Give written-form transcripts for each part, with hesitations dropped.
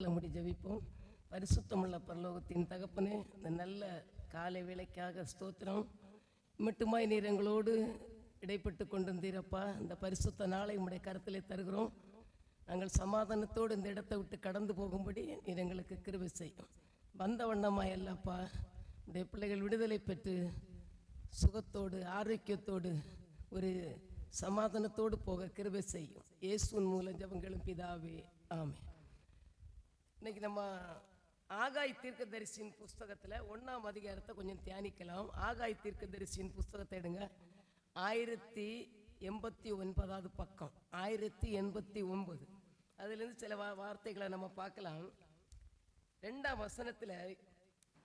முடி ஜெபிப்போம். பரிசுத்தமுள்ள பரலோகத்தின் தகப்பனே, இந்த நல்ல காலை வேளைக்காக ஸ்தோத்திரம். மட்டுமாய் நீர் எங்களோடு இடைப்பட்டு கொண்டிருந்தீரப்பா. இந்த பரிசுத்த நாளை உம்முடைய கருத்திலே தருகிறோம். நாங்கள் சமாதானத்தோடு இந்த இடத்தை விட்டு கடந்து போகும்படி நீர் எங்களுக்கு கிருபை செய்யும். வந்த வண்ணமாய் அல்லப்பா, உடைய பிள்ளைகள் விடுதலை பெற்று சுகத்தோடு ஆரோக்கியத்தோடு ஒரு சமாதானத்தோடு போக கிருபை செய்யும். இயேசுவின் மூலம் ஜெபங்களும் பிதாவே, ஆமென். இன்னைக்கு நம்ம ஆகாய் தீர்க்கதரிசியின் புஸ்தகத்தில் 1ஆம் அதிகாரத்தை கொஞ்சம் தியானிக்கலாம். ஆகாய் தீர்க்கதரிசியின் புஸ்தகத்தை எடுங்க. 1089 பக்கம், 1089. அதுலேருந்து சில வார்த்தைகளை நம்ம பார்க்கலாம். 2ஆம் வசனத்தில்,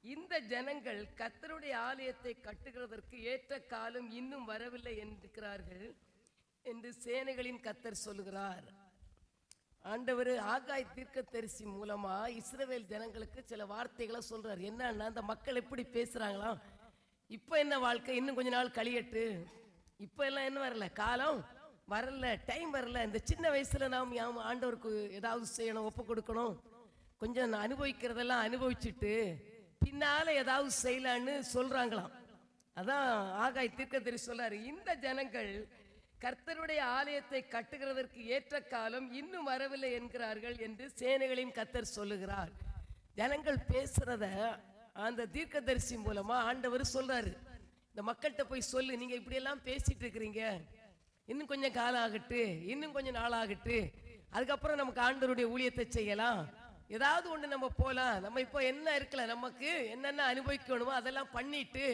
இந்த ஜனங்கள் கர்த்தருடைய ஆலயத்தை கட்டுகிறதற்கு ஏற்ற காலம் இன்னும் வரவில்லை என்கிறார்கள் என்று சேனைகளின் கர்த்தர் சொல்லுகிறார். ஆண்டவர் ஆகாய் தீர்க்கதரிசி மூலமா இஸ்ரவேல் ஜனங்களுக்கு சில வார்த்தைகளை சொல்றாரு. என்னன்னா, அந்த மக்கள் எப்படி பேசுறாங்களாம், இப்போ என்ன வாழ்க்கை, இன்னும் கொஞ்ச நாள் கழியட்டு, இப்போ எல்லாம் என்ன வரல, காலம் வரல, டைம் வரல, இந்த சின்ன வயசுல நாம் ஆண்டவருக்கு ஏதாவது செய்யணும், ஒப்பு கொடுக்கணும், கொஞ்சம் அனுபவிக்கிறதெல்லாம் அனுபவிச்சுட்டு பின்னால ஏதாவது செய்யலான்னு சொல்றாங்களாம். அதான் ஆகாய் தீர்க்கதரிசி சொல்றாரு, இந்த ஜனங்கள் கர்த்தருடைய ஆலயத்தை கட்டுகிறதற்கு ஏற்ற காலம் இன்னும் வரவில்லை என்கிறார்கள் என்று சேனைகளின் கர்த்தர் சொல்லுகிறார். ஜனங்கள் பேசுறத அந்த தீர்க்கதரிசி மூலமா ஆண்டவர் சொல்றாரு, இந்த மக்கள்கிட்ட போய் சொல்லு, நீங்க இப்படியெல்லாம் பேசிட்டு இருக்கிறீங்க, இன்னும் கொஞ்சம் காலம் ஆகட்டு, இன்னும் கொஞ்சம் நாள் ஆகட்டு, அதுக்கப்புறம் நமக்கு ஆண்டவருடைய ஊழியத்தை செய்யலாம், ஏதாவது ஒன்று நம்ம போகலாம், நம்ம இப்போ என்ன இருக்கல, நமக்கு என்னென்ன அனுபவிக்கணுமோ அதெல்லாம் பண்ணிட்டு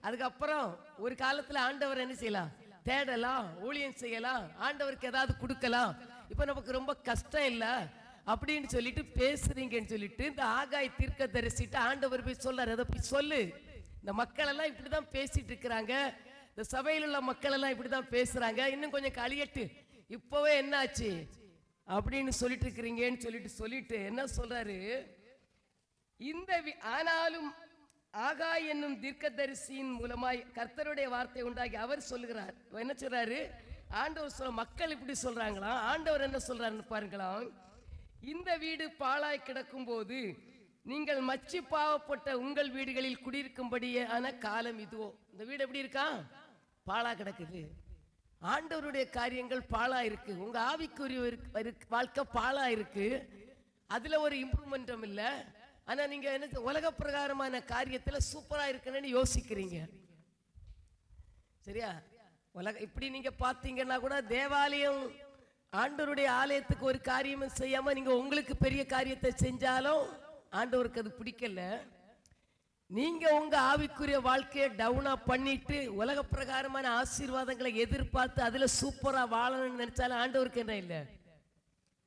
அதுக்கப்புறம் ஒரு காலத்துல ஆண்டவர் என்ன செய்யலாம், தேடலாம், ஊழியம் செய்யலாம், ஆண்டவருக்கு ஏதாவது கொடுக்கலாம், இப்போ நமக்கு ரொம்ப கஷ்டம் இல்லை அப்படின்னு சொல்லிட்டு பேசுறீங்கன்னு சொல்லிட்டு இந்த ஆகாய் தீர்க்கதரிசிட்ட ஆண்டவர் போய் சொல்றாரு, அதை போய் சொல்லு, இந்த மக்கள் எல்லாம் இப்படிதான் பேசிட்டு இருக்கிறாங்க, இந்த சபையில் உள்ள மக்கள் எல்லாம் இப்படிதான் பேசுறாங்க, இன்னும் கொஞ்சம் கழியட்டு, இப்போவே என்னாச்சு அப்படின்னு சொல்லிட்டு இருக்கிறீங்கன்னு சொல்லிட்டு என்ன சொல்றாரு, இந்த ஆனாலும் ஆகாய் என்னும் தீர்க்கதரிசியின் மூலமாய் கர்த்தருடைய வார்த்தை உண்டாகி அவர் சொல்லுகிறார். என்ன சொல்றாரு, ஆண்டவர் சொல்ல, மக்கள் இப்படி சொல்றாங்களா, ஆண்டவர் என்ன சொல்றாருன்னு பாருங்களாம். இந்த வீடு பாழாய் கிடக்கும் போது நீங்கள் மச்சி பாவப்பட்ட உங்கள் வீடுகளில் குடியிருக்கும்படியான காலம் இதுவோ. இந்த வீடு எப்படி இருக்கா, பாழா கிடக்குது, ஆண்டவருடைய காரியங்கள் பாழா இருக்கு, உங்க ஆவிக்குரிய வாழ்க்கை பாழா இருக்கு, அதுல ஒரு இம்ப்ரூவ்மெண்ட்டும் இல்லை, ஆனா நீங்க என்ன உலக பிரகாரமான காரியத்துல சூப்பரா இருக்குன்னு யோசிக்கிறீங்க. சரியா, உலக இப்படி நீங்க பாத்தீங்கன்னா கூட தேவாலயம் ஆண்டவருடைய ஆலயத்துக்கு ஒரு காரியமும் செய்யாம நீங்க உங்களுக்கு பெரிய காரியத்தை செஞ்சாலும் ஆண்டவருக்கு அது பிடிக்கல. நீங்க உங்க ஆவிக்குரிய வாழ்க்கையை டவுனா பண்ணிட்டு உலக பிரகாரமான ஆசீர்வாதங்களை எதிர்பார்த்து அதுல சூப்பரா வாழணும்னு நினைச்சாலும் ஆண்டவருக்கு என்ன இல்லை,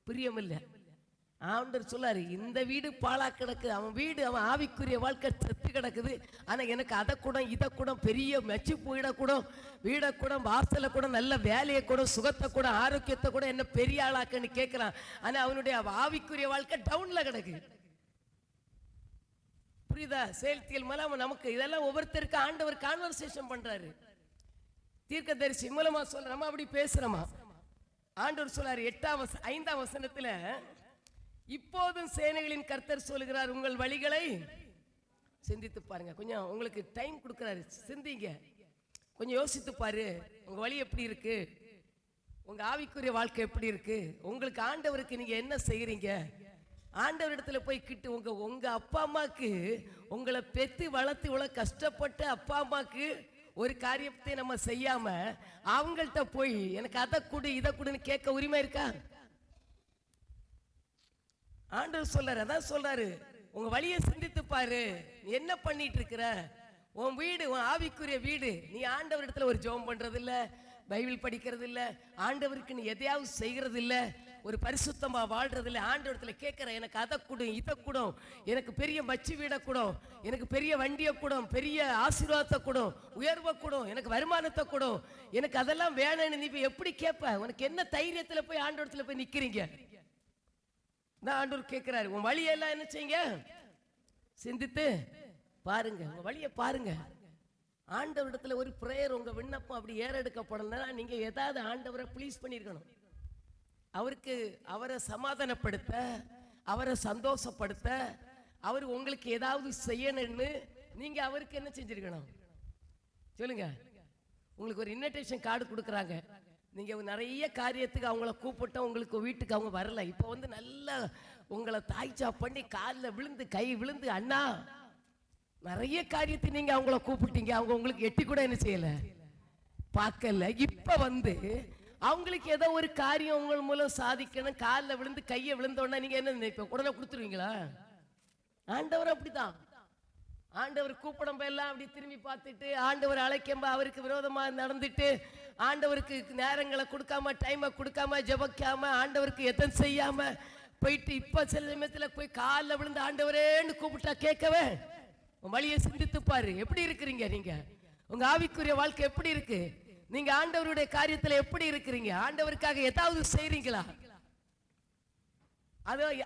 பிரியம் இல்லை. ஆண்டவர் சொல்லாரு, இந்த வீடு பாழா கிடக்குது, அவன் வீடு, அவன் ஆவிக்குரிய வாழ்க்கை செத்து கிடக்குது, ஆனா எனக்கு அதை கூட இதை கூட பெரிய மெச்சு போயிடக்கூடும், வீடை கூட வாசலை கூட நல்ல வேலையை கூட சுகத்தை கூட ஆரோக்கியத்தை கூட என்ன பெரிய ஆளாக்குன்னு கேட்கிறான், ஆனா அவனுடைய ஆவிக்குரிய வாழ்க்கை டவுன்ல கிடக்கு. புரியுதா, செயல்தியல் மூலம் நமக்கு இதெல்லாம் ஒவ்வொருத்தருக்கு ஆண்டவர் கான்வர்சேஷன் பண்றாரு, தீர்க்கதரிசி மூலமா சொல்ற, நம்ம அப்படி பேசுறோமா. ஆண்டவர் சொல்றாரு 5ஆம் வசனத்துல, இப்போதும் சேனைகளின் கர்த்தர் சொல்லுகிறார், உங்கள் வழிகளை சிந்தித்து பாருங்க. கொஞ்சம் உங்களுக்கு டைம் கொடுக்கிறாரு, சிந்திங்க, கொஞ்சம் யோசித்து பாரு, உங்க வழி எப்படி இருக்கு, உங்க ஆவிக்குரிய வாழ்க்கை எப்படி இருக்கு, உங்களுக்கு ஆண்டவருக்கு நீங்க என்ன செய்யறீங்க, ஆண்டவர் இடத்துல போய் கிட்டு உங்க அப்பா அம்மாக்கு உங்களை பெத்து வளர்த்து இவ்வளவு கஷ்டப்பட்டு அப்பா அம்மாக்கு ஒரு காரியத்தை நம்ம செய்யாம அவங்கள்ட்ட போய் எனக்கு அதை கொடு இதை கொடுன்னு கேட்க உரிமை இருக்கா? ஆண்டவர் சொல்றாரு, அதான் சொல்றாரு, உங்க வழியை சிந்தித்து பாரு, நீ என்ன பண்ணிட்டு இருக்கிற, உன் வீடு, உன் ஆவிக்குரிய வீடு, நீ ஆண்டவர் இடத்துல ஒரு ஜெபம் பண்றது இல்ல, பைபிள் படிக்கிறது இல்ல, ஆண்டவருக்கு நீ எதையாவது செய்கிறது இல்ல, ஒரு பரிசுத்தமா வாழ்றது இல்ல, ஆண்டவர் இடத்துல கேட்கிற, எனக்கு அதை கொடு இதை கொடும், எனக்கு பெரிய மச்சி வீடை கொடும், எனக்கு பெரிய வண்டியை கொடும், பெரிய ஆசீர்வாதத்தை கொடும், உயர்வை கொடும், எனக்கு வருமானத்தை கொடும், எனக்கு அதெல்லாம் வேணும்னு நீ எப்படி கேட்ப? உனக்கு என்ன தைரியத்துல போய் ஆண்டவர் இடத்துல போய் நிக்கிறீங்க? ஆண்டவர் கேட்கிறாரு, உன் வழியெல்லாம் என்ன செய்யுங்க, சிந்தித்து பாருங்க, உங்க வழியை பாருங்க. ஆண்டவரிடத்துல ஒரு பிரேயர், உங்க விண்ணப்பம் அப்படி ஏறெடுக்கப்படணும்னா நீங்க ஏதாவது ஆண்டவரை ப்ளீஸ் பண்ணிருக்கணும், அவரை சமாதானப்படுத்த, அவரை சந்தோஷப்படுத்த, அவர் உங்களுக்கு ஏதாவது செய்யணும்னு நீங்க அவருக்கு என்ன செஞ்சிருக்கணும் சொல்லுங்க. உங்களுக்கு ஒரு இன்விடேஷன் கார்டு கொடுக்குறாங்க, நீங்க நிறைய காரியத்துக்கு அவங்கள கூப்பிட்டோம், உங்களுக்கு வீட்டுக்கு அவங்க வரல. இப்போ வந்து நல்லா உங்களை தாய்ச்சா பண்ணி காலில் விழுந்து கை விழுந்து அண்ணா நிறைய காரியத்தை நீங்க அவங்கள கூப்பிட்டீங்க, அவங்க உங்களுக்கு எட்டி கூட என்ன செய்யல பார்க்கல. இப்ப வந்து அவங்களுக்கு ஏதோ ஒரு காரியம் உங்கள் மூலம் சாதிக்கணும், காலில் விழுந்து கையை விழுந்தோன்னா நீங்க என்ன நினைப்ப? உடனே கொடுத்துருவீங்களா? ஆண்டவர் அப்படிதான். ஆண்டவர் கூப்பிடம்ப எல்லாம் அப்படி திரும்பி பார்த்துட்டு, ஆண்டவர் அழைக்கம்ப அவருக்கு விரோதமா நடந்துட்டு, ஆண்டவருக்கு நேரங்களை கொடுக்காம டைமை கொடுக்காம ஜெபிக்காம ஆண்டவருக்கு எதன் செய்யாம போயிட்டு, இப்ப சில சமயத்துல போய் காலில் விழுந்து ஆண்டவரேன்னு கூப்பிட்டா கேட்கவே வழியை சிந்தித்து பாரு. எப்படி இருக்கிறீங்க நீங்க? உங்க ஆவிக்குரிய வாழ்க்கை எப்படி இருக்கு? நீங்க ஆண்டவருடைய காரியத்துல எப்படி இருக்கிறீங்க? ஆண்டவருக்காக ஏதாவது செய்றீங்களா?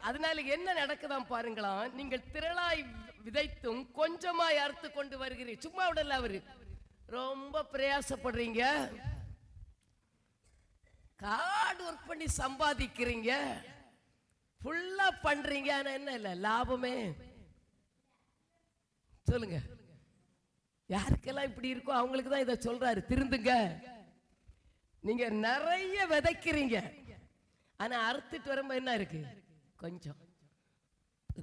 அதனால என்ன நடக்குதான் பாருங்களா. நீங்கள் திரளாய் விதைத்தும் கொஞ்சமாய் அறுத்து கொண்டு வருகிறீங்க. சும்மா விடல, அவரு ரொம்ப பிரயாசப்படுறீங்க, கார்டு ஒர்க் பண்ணி சம்பாதிக்கிறீங்க, ஃபுல்லா பண்றீங்க. ஆனா என்ன இல்ல லாபமே சொல்லுங்க. யாருக்கெல்லாம் இப்படி இருக்கோ அவங்களுக்கு தான் இதை சொல்றாரு, திருந்துங்க. நீங்க நிறைய விதைக்கிறீங்க, ஆனா அறுத்துட்டு வரும்போது என்ன இருக்கு? கொஞ்சம்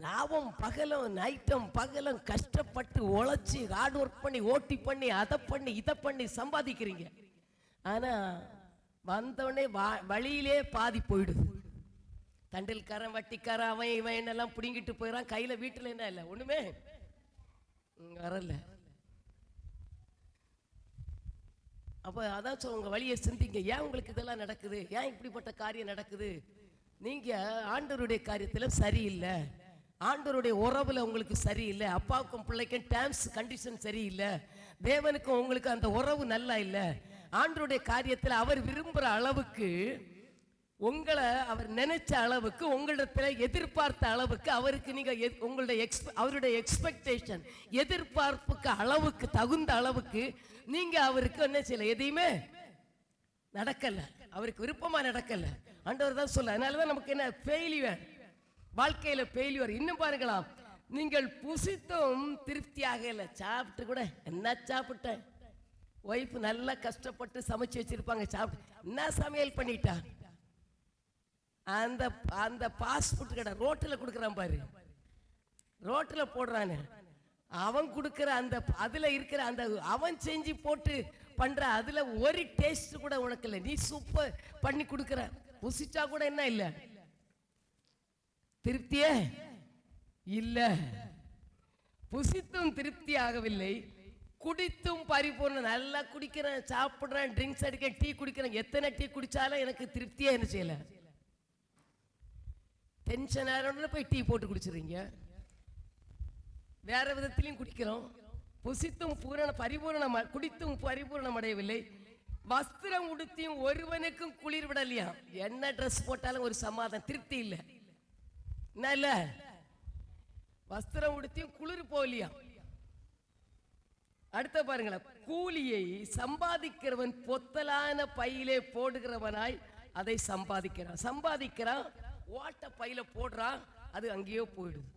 லாபம். பகலும் நைட்டும் பகலும் கஷ்டப்பட்டு உழைச்சி ஹார்ட் ஒர்க் பண்ணி ஓட்டி பண்ணி அதை பண்ணி இதை பண்ணி சம்பாதிக்கிறீங்க, ஆனா வந்தோடனே வழியிலே பாதி போயிடுது. தண்டில்காரன் வட்டிக்காரன் அவன் இவன் என்னெல்லாம் பிடிங்கிட்டு போயிடறான், கையில வீட்டுல என்ன இல்லை, ஒண்ணுமே வரல. அப்ப அதான் உங்க வழியை சிந்திங்க. ஏன் உங்களுக்கு இதெல்லாம் நடக்குது? ஏன் இப்படிப்பட்ட காரியம் நடக்குது? நீங்க ஆண்டவருடைய காரியத்துல சரியில்லை, ஆண்டவருடைய உறவுல உங்களுக்கு சரியில்லை, அப்பாவுக்கும் பிள்ளைக்கும் டேர்ம்ஸ் கண்டிஷன் சரியில்லை, தேவனுக்கும் உங்களுக்கு அந்த உறவு நல்லா இல்லை. ஆண்டவருடைய காரியத்துல அவர் விரும்புற அளவுக்கு, உங்களை அவர் நினைச்ச அளவுக்கு, உங்களிடத்துல எதிர்பார்த்த அளவுக்கு அவருக்கு நீங்க உங்களுடைய அவருடைய எக்ஸ்பெக்டேஷன் எதிர்பார்ப்புக்கு அளவுக்கு தகுந்த அளவுக்கு நீங்க அவருக்கு என்ன செய்யல, எதையுமே நடக்கல, அவருக்கு விருப்பமா நடக்கல. ஆண்டவர் தான் சொல்ல. அதனாலதான் நமக்கு என்ன ஃபெயிலியர், வாழ்க்கையில ஃபெயிலியர். இன்னும் பாருங்களாம், நீங்கள் புசித்தும் திருப்தியாக இல்லை. சாப்பிட்டு கூட என்ன சாப்பிட்டேன், ஒய்ஃப் நல்லா கஷ்டப்பட்டு சமைச்சு வச்சிருப்பாங்க, சாப்பிட்டு என்ன சமையல் பண்ணிட்டா, அந்த அந்த பாஸ்ட் ஃபுட் கடை ரோட்டில் கொடுக்குறான் பாரு, ரோட்டில் போடுறானு, அவன் கொடுக்குற அந்த அதுல இருக்கிற அந்த அவன் செஞ்சு போட்டு பண்ற அதுல ஒரு டேஸ்ட் கூட உனக்கு இல்லை. நீ சூப்பர் பண்ணி கொடுக்குற, புசிச்சா கூட என்ன இல்லை, திருப்தியே இல்லை. புசித்தும் திருப்தி ஆகவில்லை, குடித்தும் பரிபூர்ணம். நல்லா குடிக்கிறேன், சாப்பிடுறேன், ட்ரிங்க்ஸ் அடிக்க, டீ குடிக்கிறேன், எத்தனை டீ குடிச்சாலும் எனக்கு திருப்தியே என்ன செய்யல. டென்ஷன் ஆகிறோன்னு போய் டீ போட்டு குடிச்சிடுறீங்க, வேற விதத்திலையும் குடிக்கிறோம். புசித்தும் பரிபூரணம் குடித்தும் பரிபூர்ணம் அடையவில்லை, வஸ்திரம் உடுத்தியும் ஒருவனுக்கும் குளிர் விடலையா. என்ன ட்ரெஸ் போட்டாலும் ஒரு சமாதானம், திருப்தி இல்லை. என்ன இல்ல, வஸ்திரம் உடுத்தியும் குளிர் போலியா. அடுத்த பாருங்களேன், கூலியை சம்பாதிக்கிறவன் பொத்தலான பையிலே போடுகிறவனாய் அதை சம்பாதிக்கிறான். சம்பாதிக்கிறான், ஓட்ட பையில போடுறான், அது அங்கேயோ போயிடுது.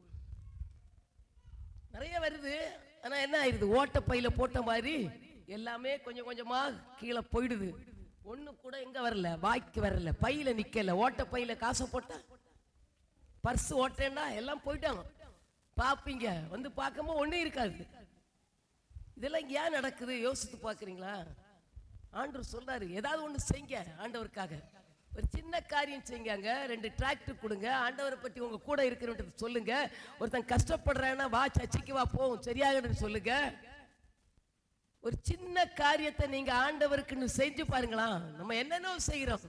நிறைய வருது, ஆனா என்ன ஆயிருது, ஓட்ட பையில போட்ட மாதிரி எல்லாமே கொஞ்சம் கொஞ்சமா கீழே போயிடுது. ஒண்ணு கூட எங்க வரல, வாய்க்கு வரல, பையில நிக்கல. ஓட்ட பையில காசை போட்டா, பர்ஸ் ஓட்டேன்னா எல்லாம் போயிட்டாங்க. பாப்பீங்க, வந்து பார்க்கும்போது ஒன்றும் இருக்காது. இதெல்லாம் ஏன் நடக்குது யோசித்து பார்க்குறீங்களா? ஆண்டவர் சொல்றாரு, ஏதாவது ஒன்று செய்யுங்க ஆண்டவருக்காக. ஒரு சின்ன காரியம் செய்யுங்க, 2 டிராக்டர் கொடுங்க, ஆண்டவரை பற்றி உங்க கூட இருக்கிறவங்க சொல்லுங்க. ஒருத்தன் கஷ்டப்படுறான்னா வா சர்ச்சைக்கு வா போவோம் சரியாக சொல்லுங்க. ஒரு சின்ன காரியத்தை நீங்க ஆண்டவருக்குன்னு செஞ்சு பாருங்களா. நம்ம என்னென்ன செய்கிறோம்,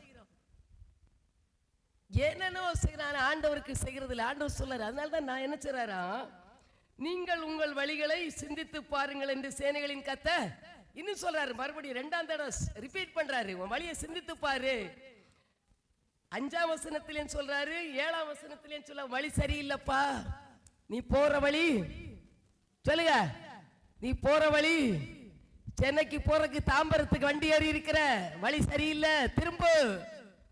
என்னென்ன செய்யறான், ஆண்டவருக்கு செய்கிறது இல்லை. ஆண்டவர் சொல்றாரு, அதனால தான் நான் என்ன செய்றாரா, நீங்கள் உங்கள் வழிகளை சிந்தித்து பாருங்கள் என்று சேனைகளின் கர்த்தர் இன்னும் சொல்றாரு. மறுபடியும் 2ஆம் தடவை ரிப்பீட் பண்றாரு, உன் வழியை சிந்தித்து பாரு. 5ஆம் வசனத்திலே சொல்றாரு, 7ஆம் வசனத்திலே சொல்ல, வழி சரியில்லைப்பா, நீ போற வழி சொல்லுங்க, நீ போற வழி சென்னைக்கு போறதுக்கு தாம்பரத்துக்கு வண்டி ஏறி இருக்கிற வழி சரியில்லை, திரும்ப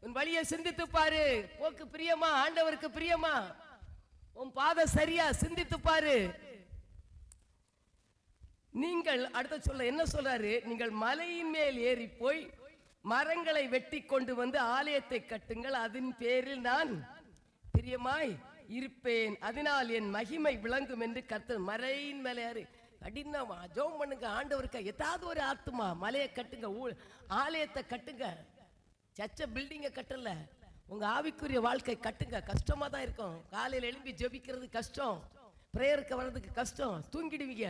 உன் வழியை சிந்தித்து பாரு. போக்கு பிரியமா, ஆண்டவருக்கு பிரியமா, உன் பாதை சரியா? சிந்தித்து பாரு. நீங்கள் அடுத்த சொல்ல என்ன சொல்றாரு? நீங்கள் மலையின் மேல் ஏறி போய் மரங்களை வெட்டி கொண்டு வந்து ஆலயத்தை கட்டுங்கள், அதன் பேரில் நான் பிரியமாய் இருப்பேன், அதனால் என் மகிமை விளங்கும் என்று கர்த்தர். மலையின் மேலே ஏறி கடினமா ஜெபம் பண்ணுங்க ஆண்டவருக்கு. ஏதாவது ஒரு ஆத்துமா மலையை கட்டுங்க, ஆலயத்தை கட்டுங்க. சர்ச்ச பில்டிங்கை கட்டல, உங்க ஆவிக்குரிய வாழ்க்கை கட்டுங்க. கஷ்டமா தான் இருக்கும். காலையில் எழும்பி ஜெபிக்கிறது கஷ்டம், பிரேயருக்கு வர்றதுக்கு கஷ்டம், தூங்கிடுவீங்க.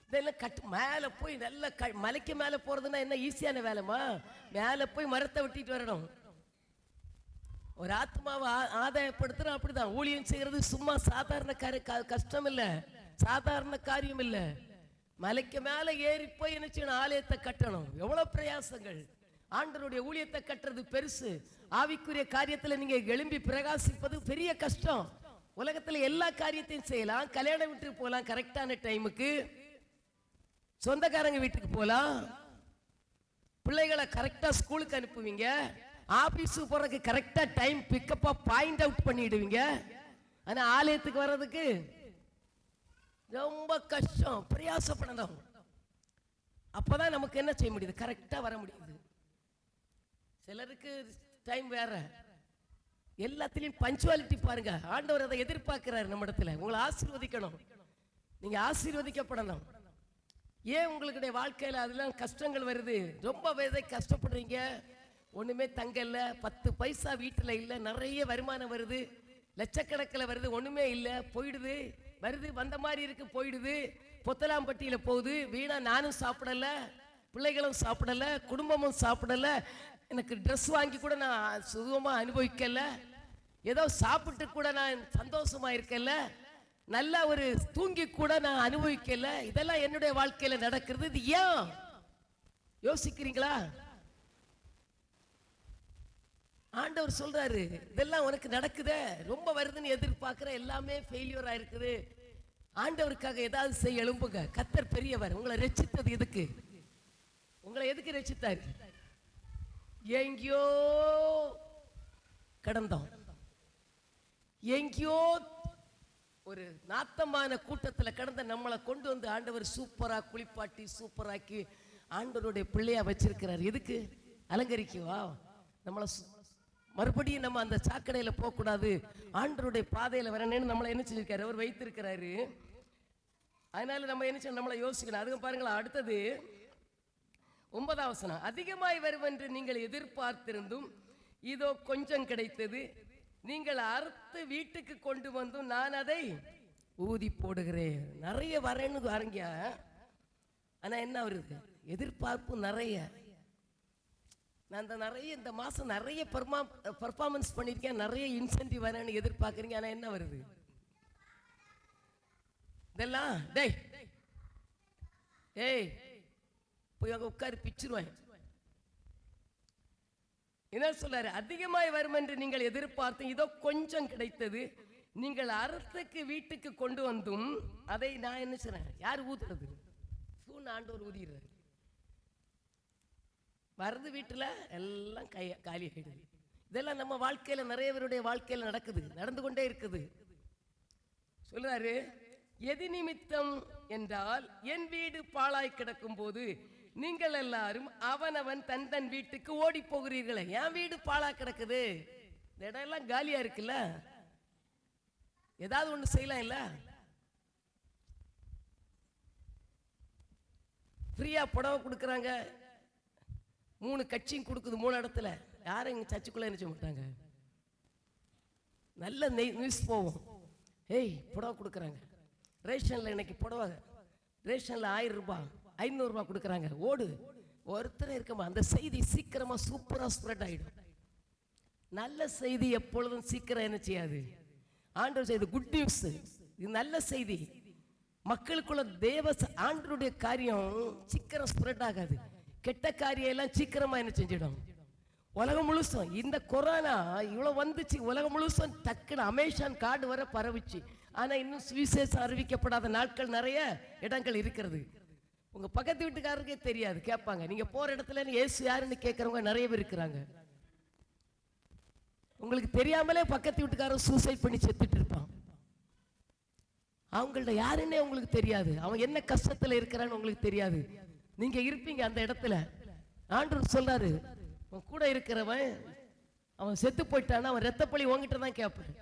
இதெல்லாம் கட்டு மேலே போய் நல்ல மலைக்கு மேலே போறதுன்னா என்ன ஈஸியான வேலைமா? மேலே போய் மரத்தை வெட்டிட்டு வரணும். ஒரு ஆத்மாவை ஆதாயப்படுத்துறோம், அப்படிதான். ஊழியம் செய்யறது சும்மா சாதாரண கஷ்டம் இல்லை, சாதாரண காரியம் இல்லை. மலைக்கு மேல ஏறி போய் என்ன செய்யணும்? ஆலயத்தை கட்டணும். எவ்வளவு பிரயாசங்கள்! ஆண்டவருடைய ஊழியத்தை கட்டுறது பெருசு. ஆவிக்குரிய காரியத்துல நீங்க எழும்பி பிரகாசிப்பது பெரிய கஷ்டம். உலகத்துல எல்லா காரியத்தையும் செய்யலாம். கல்யாண வீட்டுக்கு போகலாம் கரெக்டான டைமுக்கு, சொந்தக்காரங்க வீட்டுக்கு போகலாம், பிள்ளைகளை கரெக்டா ஸ்கூலுக்கு அனுப்புவீங்க, ஆபீஸுக்கு போறதுக்கு கரெக்டா டைம் பிக்கப்பா பாயிண்ட் அவுட் பண்ணிடுவீங்க. ஆனா ஆலயத்துக்கு வர்றதுக்கு ரொம்ப கஷ்டம், பிரயாசப்படணும். அப்பதான் நமக்கு என்ன செய்ய முடியுது? கரெக்டா வர முடியுது. சிலருக்கு டைம் வேற. எல்லாத்திலையும் பஞ்சுவாலிட்டி பாருங்க. ஆண்டவர் அதை எதிர்பார்க்கிறார் நம்ம இடத்துல. உங்களை ஆசீர்வதிக்கணும், நீங்க ஆசீர்வதிக்கப்படணும். ஏன் உங்களுடைய வாழ்க்கையில அதெல்லாம் கஷ்டங்கள் வருது? ரொம்ப கஷ்டப்படுறீங்க, ஒண்ணுமே தங்க இல்ல, 10 பைசா வீட்டுல இல்ல, நிறைய வருமானம் வருது, லட்சக்கணக்கில் வருது, ஒண்ணுமே இல்ல, போயிடுது, வருது, வந்த மாதிரி இருக்கு, போயிடுது, பொத்தலாம்பட்டியில போகுது, வீணா. நானும் சாப்பிடல, பிள்ளைகளும் சாப்பிடல, குடும்பமும் சாப்பிடல, எனக்கு ட்ரெஸ் வாங்கி கூட நான் சுகமா அனுபவிக்கல, ஏதோ சாப்பிட்டு கூட நான் சந்தோஷமா இருக்கல, நல்ல ஒரு தூங்கி கூட நான் அனுபவிக்கல. இதெல்லாம் என்னுடைய வாழ்க்கையில நடக்கிறது. இது ஏன் யோசிக்கிறீங்களா? ஆண்டவர் சொல்றாரு, இதெல்லாம் உனக்கு நடக்குதே, ரொம்ப வருதுன்னு எதிர்பார்க்கிற, எல்லாமே ஃபெயிலியர் ஆயிருக்குது. ஆண்டவருக்காக ஏதாவது செய்ய எழும்புங்க. கர்த்தர் பெரியவர். உங்களை ரட்சித்தது எதுக்கு? உங்களை எதுக்கு ரட்சித்தார்? எங்கேயோ கடந்தோம், எங்கேயோ ஒரு நாத்தமான கூட்டத்துல கடந்த நம்மளை கொண்டு வந்து ஆண்டவர் சூப்பரா குளிப்பாட்டி சூப்பராக்கி ஆண்டவருடைய பிள்ளையா வச்சிருக்கிறார். எதுக்கு? அலங்கரிக்கவா? நம்மளை மறுபடியும் நம்ம அந்த சாக்கடையில போக கூடாது, ஆண்டவருடைய பாதையில வரணும்னு நம்மளை என்ன செஞ்சிருக்காரு? அவர் வைத்திருக்கிறாரு. அதனால நம்ம என்ன செய்யணும்? நம்மளை யோசிக்கணும். அதுக்கு பாருங்களா, அடுத்தது 9ஆம் வசனம். அதிகமாய் வரும் என்று நீங்கள் எதிர்பார்த்திருந்தும் இதோ கொஞ்சம் கிடைத்தது, நீங்கள் அறுத்து வீட்டுக்கு கொண்டு வந்தும் நான் அதை ஊதி போடுகிறேன். நிறைய வரேன்னு வரங்க, ஆனா என்ன வருது? எதிர்பார்ப்பு நிறைய. நான் நிறைய இந்த மாசம் நிறைய பர்ஃபார்மன்ஸ் பண்ணிருக்கேன், நிறைய இன்சென்டிவ் வரேன்னு எதிர்பார்க்குறீங்க, ஆனா என்ன வருது? இதெல்லாம் டேய் ஏய் போய் அங்க உட்காரு, பிச்சிருவேன். என்ன சொல்றாரு? அதிகமாய் வரும் என்று நீங்கள் எதிர்பார்த்து இதோ கொஞ்சம் கிடைத்தது, நீங்கள் அறுத்துக்கு வீட்டுக்கு கொண்டு வந்தும் அதை நான் என்ன செய்றேன்? யார் ஊத்துறது? ஆண்டவர் ஊதிடுறாரு. வருது, வீட்டுல எல்லாம் காலி ஆயிடுது. இதெல்லாம் நம்ம வாழ்க்கையில நிறைய பேருடைய வாழ்க்கையில நடக்குது, நடந்து கொண்டே இருக்குது. சொல்றாரு, எது நிமித்தம் என்றால் என் வீடு பாழாய் கிடக்கும் போது நீங்கள் எல்லாரும் அவனவன் தன் தன் வீட்டுக்கு ஓடி போகிறீர்களே. என் வீடு பாழா கிடக்குது, இந்த இடம் எல்லாம் காலியா இருக்குல்ல, ஏதாவது ஒண்ணு செய்யலாம் இல்ல? ஃப்ரீயா புடவை கொடுக்குறாங்க, 3 கட்சியும் கொடுக்குது 3 இடத்துல. யாரும் இங்க சர்ச்சுக்குள்ள நினைச்ச மாட்டாங்க. நல்ல நியூஸ் போவோம், ஏய் புடவை கொடுக்குறாங்க, ரேஷன்ல இன்னைக்கு புடவை ரேஷன்ல 1000 ரூபாய் 500 ரூபாய் கொடுக்குறாங்க, ஓடு. ஒருத்தர் இருக்கமா, அந்த செய்தி சீக்கிரமா சூப்பரா ஸ்ப்ரெட் ஆயிடும். நல்ல செய்தி எப்பொழுதும் சீக்கிரம் என்ன செய்யாது? ஆண்டவர் செய்தி குட் நியூஸ், இது நல்ல செய்தி. மக்களுக்குள்ள தேவ ஆண்டவருடைய காரியம் சீக்கிரம் ஸ்ப்ரெட் ஆகாது. கெட்ட காரியம் எல்லாம் சீக்கிரமா என்ன செஞ்சிடும்? உலகம் முழுசும் இந்த கொரோனா இவ்வளவு வந்துச்சு, உலகம் முழுசும் டக்குன்னு அமேசான் காடு வர பரவிச்சு. ஆனா இன்னும் சுவிசேஷம் அறிவிக்கப்படாத நாட்கள் நிறைய இடங்கள் இருக்கிறது. உங்க பக்கத்து வீட்டுக்காரருக்கே தெரியாது, கேட்பாங்க. நீங்க போற இடத்துல இயேசு யாருன்னு கேட்கறவங்க நிறைய பேர் இருக்கிறாங்க. உங்களுக்கு தெரியாமலே பக்கத்து வீட்டுக்காரர் சூசைட் பண்ணி செத்துட்டு இருப்பான். அவங்கள்ட்ட யாருன்னே உங்களுக்கு தெரியாது. அவன் என்ன கஷ்டத்துல இருக்கிறான்னு உங்களுக்கு தெரியாது. நீங்க இருப்பீங்க அந்த இடத்துல. ஆண்டவர் சொல்றாரு, உன் கூட இருக்கிறவன் அவன் செத்து போயிட்டான்னா அவன் ரத்தப்பழி உங்ககிட்ட தான் கேட்பேன்.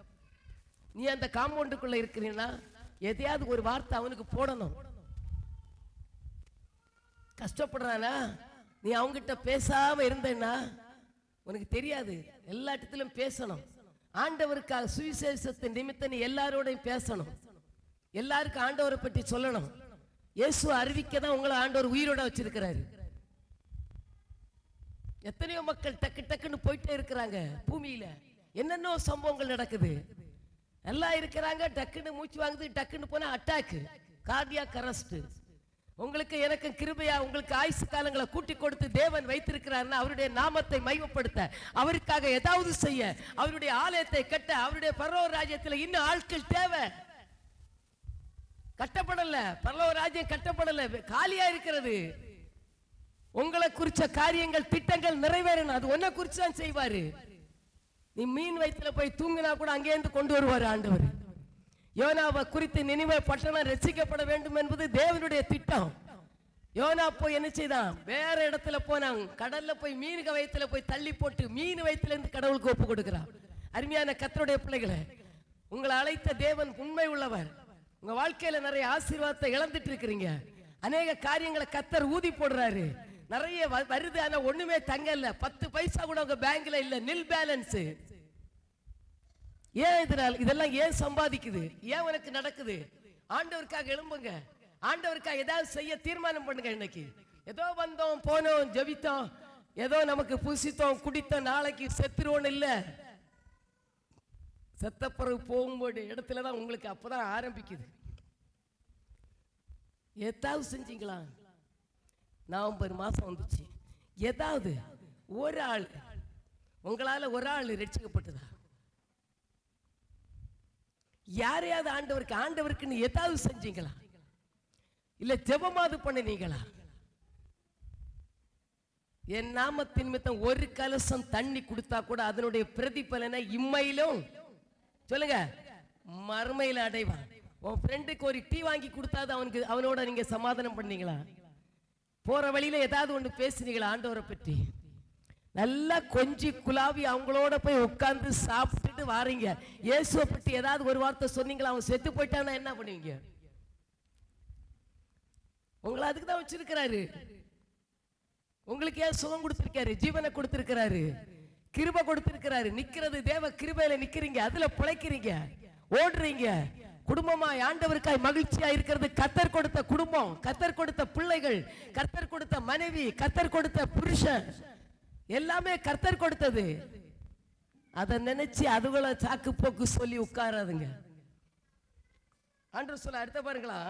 நீ அந்த காம்பவுண்டுக்குள்ள இருக்கிறீன்னா எதையாவது ஒரு வார்த்தை அவனுக்கு போடணும். கஷ்டப்படுறானா நீ அவங்கிட்ட பேசாம இருந்தேன்னா உனக்கு தெரியாது. எல்லா இடத்திலும் பேசணும். ஆண்டவருக்காக சுவிசேஷத்தின் நிமித்தம் நீ எல்லாரோடையும் பேசணும். எல்லாருக்கும் ஆண்டவரை பற்றி சொல்லணும். இயேசு அறிவிக்க தான் உங்களை ஆண்டவர் உயிரோட வச்சிருக்கிறாரு. எத்தனையோ மக்கள் டக்கு டக்குன்னு போயிட்டே இருக்கிறாங்க. பூமியில என்னென்ன சம்பவங்கள் நடக்குது. எல்லாம் இருக்கிறாங்க, டக்குன்னு மூச்சு வாங்குது, டக்குன்னு போனா அட்டாக், கார்டியாக் அரெஸ்ட். உங்களுக்கு எனக்கு கிருபையா உங்களுக்கு ஆயுசு காலங்களை கூட்டி கொடுத்து தேவன் வைத்திருக்கிறார்னா அவருடைய நாமத்தை மையப்படுத்த, அவருக்காக ஏதாவது செய்ய, அவருடைய ஆலயத்தை கட்ட, அவருடைய பரலோக ராஜ்யத்தில் இன்னும் ஆட்கள் தேவை. கட்டப்படல, பரலோக ராஜ்யம் கட்டப்படல, காலியா இருக்கிறது. உங்களை குறிச்ச காரியங்கள் திட்டங்கள் நிறைவேறணும். அது ஒன்ன குறிச்சு தான் செய்வாரு. நீ மீன் வயிற்றுல போய் தூங்கினா கூட அங்கேருந்து கொண்டு வருவார் ஆண்டவர். யோனாவை குறித்து நினிவே பட்டணம் ரட்சிக்கப்பட வேண்டும் என்பது தேவனுடைய திட்டம். யோனா போய் என்ன செய்தான்? வேற இடத்துல போனாங்க. கடல்ல போய் மீன் வயிற்றுல போய் தள்ளி போட்டு மீன் வயிற்றுல இருந்து கடவுளுக்கு ஒப்பு கொடுக்கிறார். அருமையான கர்த்தருடைய பிள்ளைகளை, உங்களை அழைத்த தேவன் உண்மை உள்ளவர். உங்க வாழ்க்கையில நிறைய ஆசீர்வாதத்தை இழந்துட்டு இருக்கிறீங்க. அநேக காரியங்களை கர்த்தர் ஊதி போடுறாரு. நிறைய வருது, ஆனா ஒண்ணுமே தங்கல. 10 பைசா கூட உங்க பேங்க்ல இல்ல, நில் பேலன்ஸ். ஏன் இதெல்லாம் ஏன் சம்பாதிக்குது? ஏன் உனக்கு நடக்குது? ஆண்டவருக்காக எழும்புங்க. ஆண்டவருக்காக ஏதாவது செய்ய தீர்மானம் பண்ணுங்க. இன்னைக்கு ஏதோ வந்தோம் போனோம் ஜெபித்தோம், ஏதோ நமக்கு புசித்தோம் குடித்தோம், நாளைக்கு செத்துருவோம் இல்ல. செத்த பிறகு போகும்போது இடத்துலதான் உங்களுக்கு அப்பதான் ஆரம்பிக்குது. ஏதாவது செஞ்சீங்களா? நவம்பர் மாசம் வந்துச்சு, ஏதாவது ஒரு ஆள் உங்களால ஒரு ஆள் ரட்சிக்கப்பட்டதா? யாரையாவது ஆண்டவருக்கு ஏதாவது செஞ்சீங்களா? இல்ல ஜெபமாவது பண்ணினீங்களா? என் நாமத்தின் நிமித்தம் ஒரு கலசம் தண்ணி கொடுத்தா கூட அதனுடைய பிரதிபலனை இம்மையிலும் சொல்லுங்க மறுமையில அடைவான். உன் ஃப்ரெண்டுக்கு ஒரு டீ வாங்கி கொடுத்தாது அவனோட நீங்க சமாதானம் பண்ணீங்களா? போற வழியில ஏதாவது ஒண்ணு பேசுனீங்களா ஆண்டவரை பற்றி? நல்லா கொஞ்சி குலாவி அவங்களோட போய் உட்கார்ந்து சாப்பிட்டுட்டு வாரீங்க. இயேசுவை பற்றி ஏதாவது ஒரு வார்த்தை சொன்னீங்களா? அவன் செத்து போயிட்டானா என்ன பண்ணுவீங்க? உங்களை அதுக்கு தான் வச்சிருக்கிறாரு. உங்களுக்கு ஏன் சுகம் கொடுத்திருக்காரு, ஜீவனை கொடுத்திருக்கிறாரு, கிருபை கொடுத்திருக்கிறாரு. நிக்கிறது தேவ கிருபையில நிக்கிறீங்க, அதுல பிழைக்கிறீங்க, ஓடுறீங்க. குடும்பமாய் ஆண்டவருக்காய் மகிழ்ச்சியா இருக்கிறது கர்த்தர் கொடுத்த குடும்பம், கர்த்தர் கொடுத்த பிள்ளைகள், கர்த்தர் கொடுத்த மனைவி, கர்த்தர் கொடுத்த புருஷன், எல்லாமே கர்த்தர் கொடுத்தது. அதை நினைச்சு அதுகளை சாக்கு போக்கு சொல்லி உட்காராதுங்க. ஆண்டவர் சொல்ல அடுத்த பாருங்களா,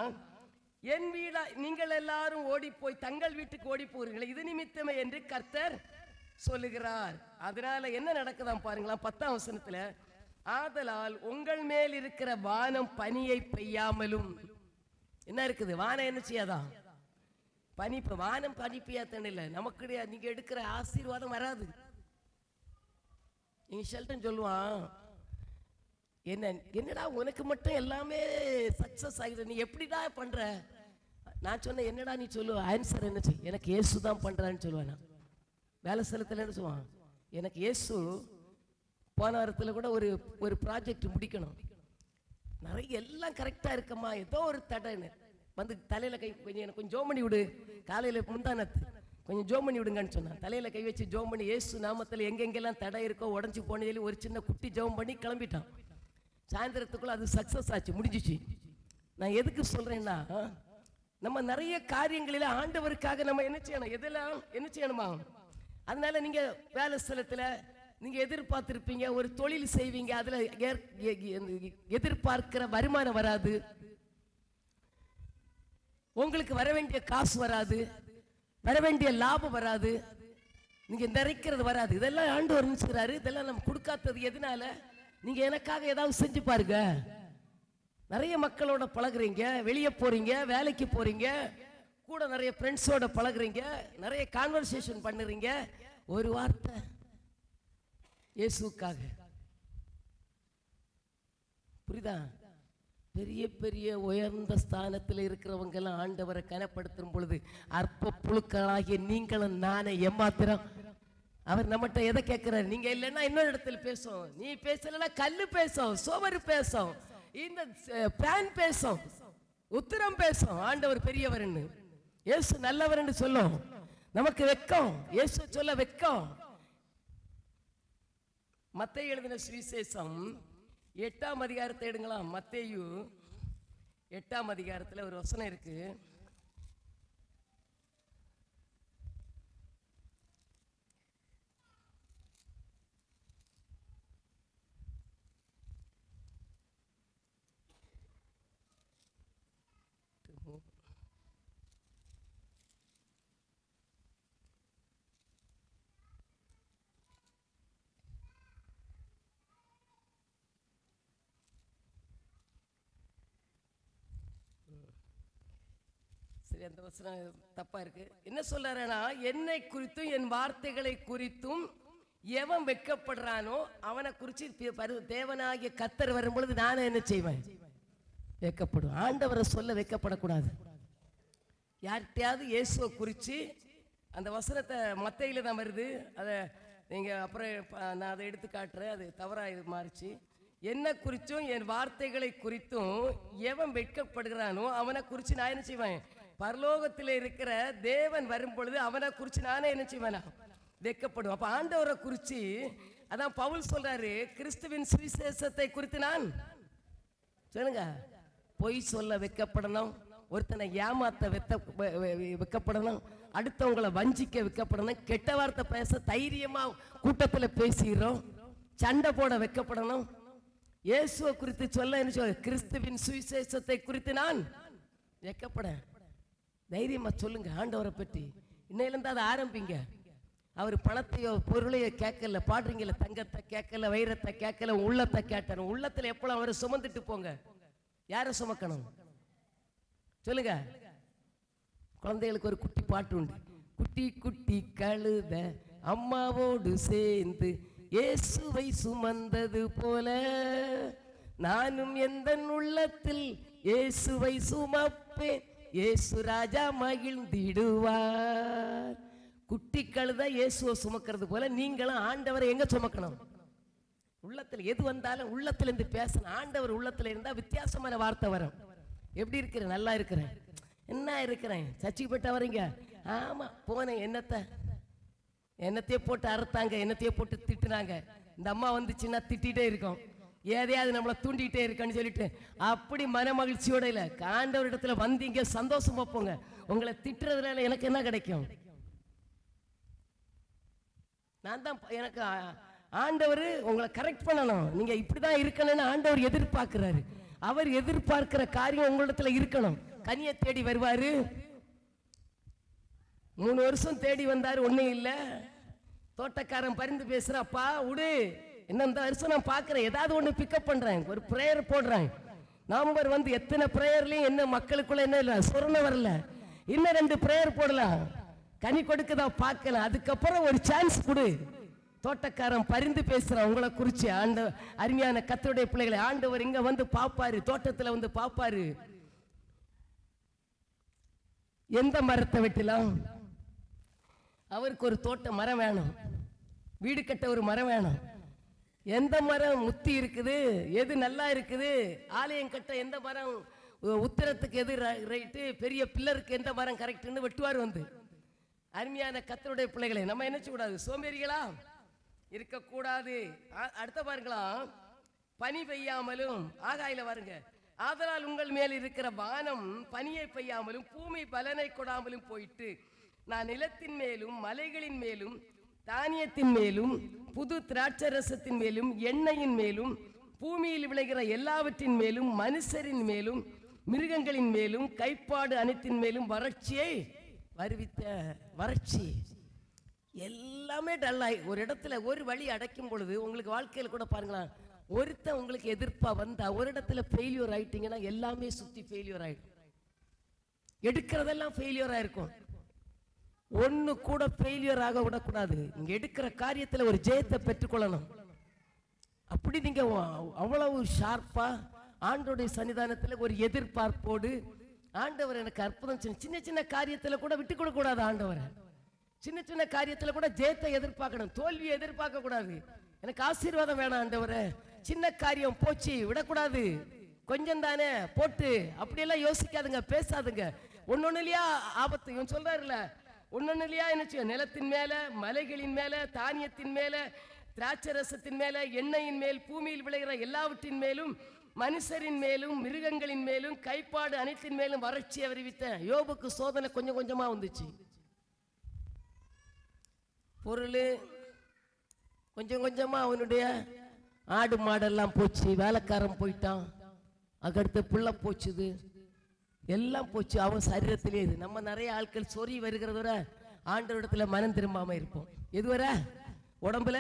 என் வீடா நீங்கள் எல்லாரும் ஓடி போய் தங்கள் வீட்டுக்கு ஓடி போறீங்களா, இது நிமித்தமே என்று கர்த்தர் சொல்லுகிறார். அதனால என்ன நடக்குதான் பாருங்களா 10ஆம் வசனத்துல, ஆதலால் உங்கள் மேல் இருக்கிற வானம் பனியை பெய்யாமலும். என்ன இருக்குது? வானம் என்ன செய்யாதான்? பனி. வானம் பனி பெய்யாதன்னு இல்லை, நமக்கு நீங்க எடுக்கிற ஆசீர்வாதம் வராது. நீங்க ஷெல்டன் சொல்லுவான், என்னடா உனக்கு மட்டும் எல்லாமே சக்சஸ் ஆகுது, நீ எப்படிடா பண்ற? நான் சொன்ன என்னடா நீ சொல்லுவ, ஆன்சர் என்ன செய்ய, எனக்கு இயேசு தான் பண்றான்னு சொல்லுவேன். நான் வேலை ஸ்தலத்தில் என்ன சொல்லுவான், எனக்கு இயேசு. போன வாரத்தில் கூட ஒரு ப்ராஜெக்ட் முடிக்கணும், நிறைய எல்லாம் கரெக்டா இருக்கம்மா, ஏதோ ஒரு தடைன்னு வந்து தலையில கை கொஞ்சம் எனக்கு கொஞ்சம் ஜோம் பண்ணி விடு, காலையில முந்தானத்து கொஞ்சம் ஜோம் பண்ணி விடுங்கன்னு சொன்னான். தலையில கை வச்சு ஜோம் பண்ணி இயேசு நாமத்தில் எங்கெங்கெல்லாம் தடை இருக்கோ உடஞ்சி போனதில் ஒரு சின்ன குட்டி ஜோம் பண்ணி கிளம்பிட்டான். சாயந்தரத்துக்குள்ள அது சக்சஸ் ஆச்சு, முடிஞ்சிச்சு. நான் எதுக்கு சொல்றேன்னா, நம்ம நிறைய காரியங்களில ஆண்டவருக்காக நம்ம என்ன செய்யணும், எதெல்லாம் என்ன செய்யணுமா? அதனால நீங்க வேலை ஸ்தலத்துல நீங்க எதிர்பார்த்திருப்பீங்க, ஒரு தொழில் செய்வீங்க, அதுல எதிர்பார்க்கிற வருமானம் வராது, உங்களுக்கு வர வேண்டிய காசு வராது, வர வேண்டிய லாபம் வராது, நீங்க நிறைக்கிறது வராது. இதெல்லாம் ஆண்டவர் நினைச்சுக்கிறாரு. இதெல்லாம் நம்ம கொடுக்காதது எதனால? நீங்க எனக்காக ஏதாவது செஞ்சு பாருங்க. நிறைய மக்களோட பழகுறீங்க, வெளியே போறீங்க, வேலைக்கு போறீங்க, கூட நிறைய ஃப்ரெண்ட்ஸோட பழகுறீங்க, நிறைய கான்வர்சேஷன் பண்ணுறீங்க, ஒரு வார்த்தை இயேசுக்காக, புரியுதா? பெரிய பெரிய உயர்ந்த ஸ்தானத்தில் இருக்கிறவங்க எல்லாம் ஆண்டவரை கனப்படுத்தும் பொழுது அற்ப புழுக்களாகிய நீங்களும் நானே ஏமாத்திரம். அவர் நம்மகிட்ட எதை கேட்கிறாரு? நீங்க இல்லைன்னா இன்னொரு இடத்துல பேசும், நீ பேசலன்னா கல்லு பேசும், சோவரு பேசும், இந்த பேன் பேசும், உத்திரம் பேசும். ஆண்டவர் பெரியவர்னு, இயேசு நல்லவர்னு சொல்லும். நமக்கு வெக்கம், இயேசு சொல்ல வெக்கம். மத்தேயு எழுதின சுவிசேஷம் 8ஆம் அதிகாரத்தை எடுங்களாம். மத்தேயு 8ஆம் அதிகாரத்தில் ஒரு வசனம் இருக்கு. சரி, அந்த வசனம் தப்பா இருக்கு. என்ன சொல்றாருன்னா, என்னை குறித்தும் என் வார்த்தைகளை குறித்தும் எவன் வெட்கப்படுறானோ அவனை குறித்து தேவனாகிய கர்த்தர் வரும்பொழுது நானும் என்ன செய்வேன்? வெட்கப்படும். ஆண்டவரை சொல்ல வெட்கப்படக்கூடாது. யார்கிட்டையாவது இயேசுவை குறித்து அந்த வசனத்தை மத்தேயுல தான் வருது, அதை நீங்கள் அப்புறம் நான் அதை எடுத்து காட்டுறேன், அது தவறாக இது மாறிச்சு. என்ன குறித்தும் என் வார்த்தைகளை குறித்தும் எவன் வெட்கப்படுகிறானோ அவனை குறித்து நான் என்ன செய்வேன்? பரலோகத்தில் இருக்கிற தேவன் வரும் பொழுது அவனை குறித்து நானே என்ன செய்வேனா? வெட்கப்படும். அப்ப ஆண்டவரை குறித்து அதான் பவுல் சொல்றாரு, கிறிஸ்துவின் சுவிசேஷத்தை குறித்து நான் சொல்லுங்க, பொய் சொல்ல வெட்கப்படணும், ஒருத்தனை ஏமாத்த வெட்கப்படணும், அடுத்தவங்களை வஞ்சிக்க வெட்கப்படணும், கெட்ட வார்த்தை பேச தைரியமா கூட்டத்தில் பேசுகிறோம், சண்டை போட வெட்கப்படணும். இயேசுவை குறித்து சொல்ல என்ன சொல்ல, கிறிஸ்துவின் சுவிசேஷத்தை குறித்து நான் வெட்கப்பட தைரியமா சொல்லுங்க. ஆண்டவரை பற்றி இன்னையிலிருந்து அதை ஆரம்பிங்க. அவர் பணத்தையோ பொருளையோ கேட்கல, பாடுறீங்கல்ல, தங்கத்தை கேட்கல, வைரத்தை கேட்கல, உள்ளத்தை கேட்டார். உள்ளத்துல எப்பளும் அவரை சுமந்துட்டு போங்க. யாரை சுமக்கணும் சொல்லுங்க. குழந்தைகளுக்கு ஒரு குட்டி பாட்டு உண்டு, குட்டி குட்டி கழுத அம்மாவோடு சேர்ந்து இயேசுவை சுமந்தது போல நானும் எந்த உள்ளத்தில் இயேசுவை சுமப்பேன், இயேசு ராஜா மகிழ்ந்திடுவார். குட்டி கழுத இயேசுவை சுமக்கிறது போல நீங்களும் ஆண்டவரை எங்க சுமக்கணும்? உள்ளத்துல. எது வந்தாலும் உள்ளத்துல இருந்து பேசணும். ஆண்டவர் உள்ளத்துல இருந்தா வித்தியாசமான வார்த்தை வரும். எப்படி இருக்கிறேன்? நல்லா இருக்கிறேன். என்ன இருக்கிறேன்? சர்ச்சைக்கு போயிட்டா வரீங்க? ஆமா போனேன். என்னத்தையே போட்டு அறுத்தாங்க, என்னத்தையே போட்டு திட்டுனாங்க. இந்த அம்மா வந்துச்சுன்னா திட்டிகிட்டே இருக்கும், எதையாவது நம்மளை தூண்டிகிட்டே இருக்கன்னு சொல்லிட்டு அப்படி மன மகிழ்ச்சியோட இல்லை, ஆண்டவர் இடத்துல வந்தீங்க சந்தோஷமா போங்க. உங்களை திட்டுறதுனால எனக்கு என்ன கிடைக்கும்? நான் தான் எனக்கு ஆண்டவர் உங்களை கரெக்ட் பண்ணணும். நீங்க இப்படிதான் இருக்கணும்னு ஆண்டவர் எதிர்பார்க்கிறாரு. அவர் எதிர்பார்க்கிற காரியம் உங்களிடத்துல இருக்கணும். கனியை தேடி வருவாரு. 3 வருஷம் தேடி வந்தாரு, ஒன்னும் இல்லை. தோட்டக்காரன் பரிந்து பேசுறப்பா விடு, என்ன இந்த வருஷம் நான் பார்க்கிறேன், ஏதாவது ஒன்று பிக்கப் பண்றேன், ஒரு பிரேயர் போடுறேன். நம்பர் வந்து எத்தனை பிரேயர்லையும் என்ன மக்களுக்குள்ள என்ன இல்லை, சொரண வரல, இன்னும் 2 பிரேயர் போடலாம், கனி கொடுக்கதா பார்க்கலாம். அதுக்கப்புறம் ஒரு சான்ஸ் கொடு. தோட்டக்காரன் பரிந்து பேசுறான் உங்களை குறிச்சு. அருமையான கர்த்தருடைய பிள்ளைகளை ஆண்டவர் இங்க வந்து பாப்பாரு, தோட்டத்துல வந்து பாப்பாரு. எந்த மரத்தை வெட்டலாம்? அவருக்கு ஒரு தோட்ட மரம் வேணும், வீடு கட்ட ஒரு மரம் வேணும். எந்த மரம் முத்தி இருக்குது, எது நல்லா இருக்குது, ஆலயம் கட்ட எந்த மரம், உத்திரத்துக்கு எது ரைட்டு, பெரிய பில்லருக்கு எந்த மரம் கரெக்ட்னு வெட்டுவார் வந்து. அருமையான கர்த்தருடைய பிள்ளைகளை நம்ம என்ன செய்யக்கூடாது? சோம்பேறிகளா இருக்கக்கூடாது. அடுத்த பாருங்களாம், பனி பெய்யாமலும் ஆகாயில பாருங்க, ஆதலால் உங்கள் மேல் இருக்கிற வானம் பனியை பெய்யாமலும் பூமி பலனை கொடாமலும் போயிட்டு நான் நிலத்தின் மேலும் மலைகளின் மேலும் தானியத்தின் மேலும் புது திராட்சரசத்தின் மேலும் எண்ணெயின் மேலும் பூமியில் விளைகிற எல்லாவற்றின் மேலும் மனுஷரின் மேலும் மிருகங்களின் மேலும் கைப்பாடு அனைத்தின் மேலும் வறட்சியை வருவித்த. வறட்சி எல்லாமே டல்லாய் ஒரு இடத்துல ஒரு வழி அடைக்கும் பொழுது உங்களுக்கு வாழ்க்கையில் கூட பாருங்களா, ஒருத்தன் உங்களுக்கு எதிர்ப்பா வந்தா ஒரு இடத்துல ஃபெயிலியர் ஆயிட்டீங்கன்னா எல்லாமே சுத்தி ஃபெயிலியர் ஆயிடும். எடுக்கிறதெல்லாம் ஃபெயிலியர் ஆயிருக்கும். ஒன்னு கூட ஃபெயிலியர் ஆக விடக்கூடாது. நீங்க எடுக்கிற காரியத்துல ஒரு ஜெயத்தை பெற்றுக்கொள்ளணும். அப்படி நீங்க அவ்வளவு ஷார்ப்பா ஆண்டவருடைய சன்னிதானத்தில் ஒரு எதிர்பார்ப்போடு, ஆண்டவர் எனக்கு அற்புதம் சின்ன சின்ன காரியத்தில் கூட விட்டு கொடுக்க கூடாது. ஆண்டவரை சின்ன சின்ன காரியத்தில் கூட ஜெயத்தை எதிர்பார்க்கணும், தோல்வியை எதிர்பார்க்க கூடாது. எனக்கு ஆசீர்வாதம் வேணாம் ஆண்டவரே, சின்ன காரியம் போச்சு விடக்கூடாது, கொஞ்சம் தானே போட்டு அப்படியெல்லாம் யோசிக்காதுங்க, பேசாதுங்க. ஒன்னொன்னு இல்லையா ஆபத்து, இவன் சொல்றாருல, ஒன்னொன்னு இல்லையா என்ன, நிலத்தின் மேல, மலைகளின் மேல, தானியத்தின் மேல, திராட்சை ரசத்தின் மேல, எண்ணெயின் மேல், பூமியில் விளைகிற எல்லாவற்றின் மேலும், மனுஷரின் மேலும், மிருகங்களின் மேலும், கைப்பாடு அனைத்தின் மேலும் வறட்சியை அறிவித்தேன். யோபுக்கு சோதனை கொஞ்சம் கொஞ்சமா வந்துச்சு. பொருள் கொஞ்சம் கொஞ்சமா, அவனுடைய ஆடு மாடெல்லாம் போச்சு, வேலைக்காரன் போயிட்டான், அதுக்கடுத்து பிள்ளை போச்சுது, எல்லாம் போச்சு. அவன் சரீரத்திலே இது. நம்ம நிறைய ஆட்கள் சொறி வருகிறது வரை ஆண்டவரிடத்துல மனம் திரும்பாம இருப்போம். எது வர உடம்புல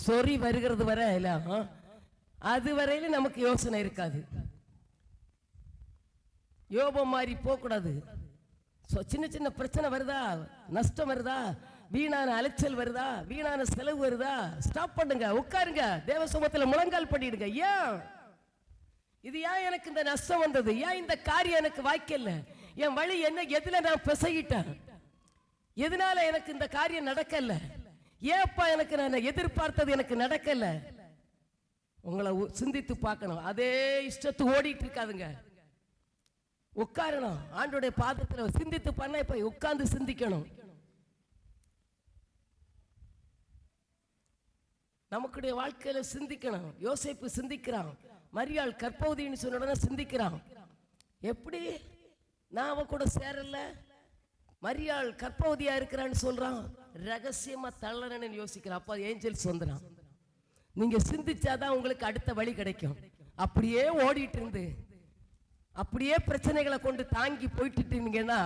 சொறி வருகிறது வரை இல்ல, அது வரையில நமக்கு யோசனை இருக்காது. யோபம் மாதிரி போக கூடாது. சின்ன சின்ன பிரச்சனை வருதா, நஷ்டம் வருதா, வீணான அலைச்சல் வருதா, வீணான செலவு வருதா, ஸ்டாப் பண்ணுங்க, உட்காருங்க, தேவ சமூகத்துல முழங்கால் பண்ணிடுங்க. ஏன் இது, ஏன் எனக்கு இந்த நஷ்டம் வந்தது, ஏன் இந்த காரியம் எனக்கு வாய்க்கல, என் வழி என்ன, எதுல நான் பிசகிட்டேன், எதனால எனக்கு இந்த காரியம் நடக்கல, ஏப்பா எனக்கு நான் எதிர்பார்த்தது எனக்கு நடக்கல. உங்களை சிந்தித்து பார்க்கணும். அதே இஷ்டத்து ஓடிட்டு இருக்காதுங்க, உட்காரணும் ஆண்டோடைய பாதத்துல. சிந்தித்து பண்ண இப்ப உட்கார்ந்து சிந்திக்கணும். நமக்குடைய வாழ்க்கையில சிந்திக்கணும். யோசேப்பு சிந்திக்கிறான், மரியாள் கற்பவதின்னு சொன்ன உடனே சிந்திக்கிறான். எப்படி நான் அவ கூட சேரல, மரியாள் கற்பவதியா இருக்கிறான்னு சொல்றான், ரகசியமா தள்ளறன்னு யோசிக்கிறான். அப்ப ஏஞ்சல்ஸ் வந்துறான். நீங்க சிந்திச்சாதான் உங்களுக்கு அடுத்த வழி கிடைக்கும். அப்படியே ஓடிட்டு இருந்து அப்படியே பிரச்சனைகளை கொண்டு தாங்கி போயிட்டு இருந்தீங்கன்னா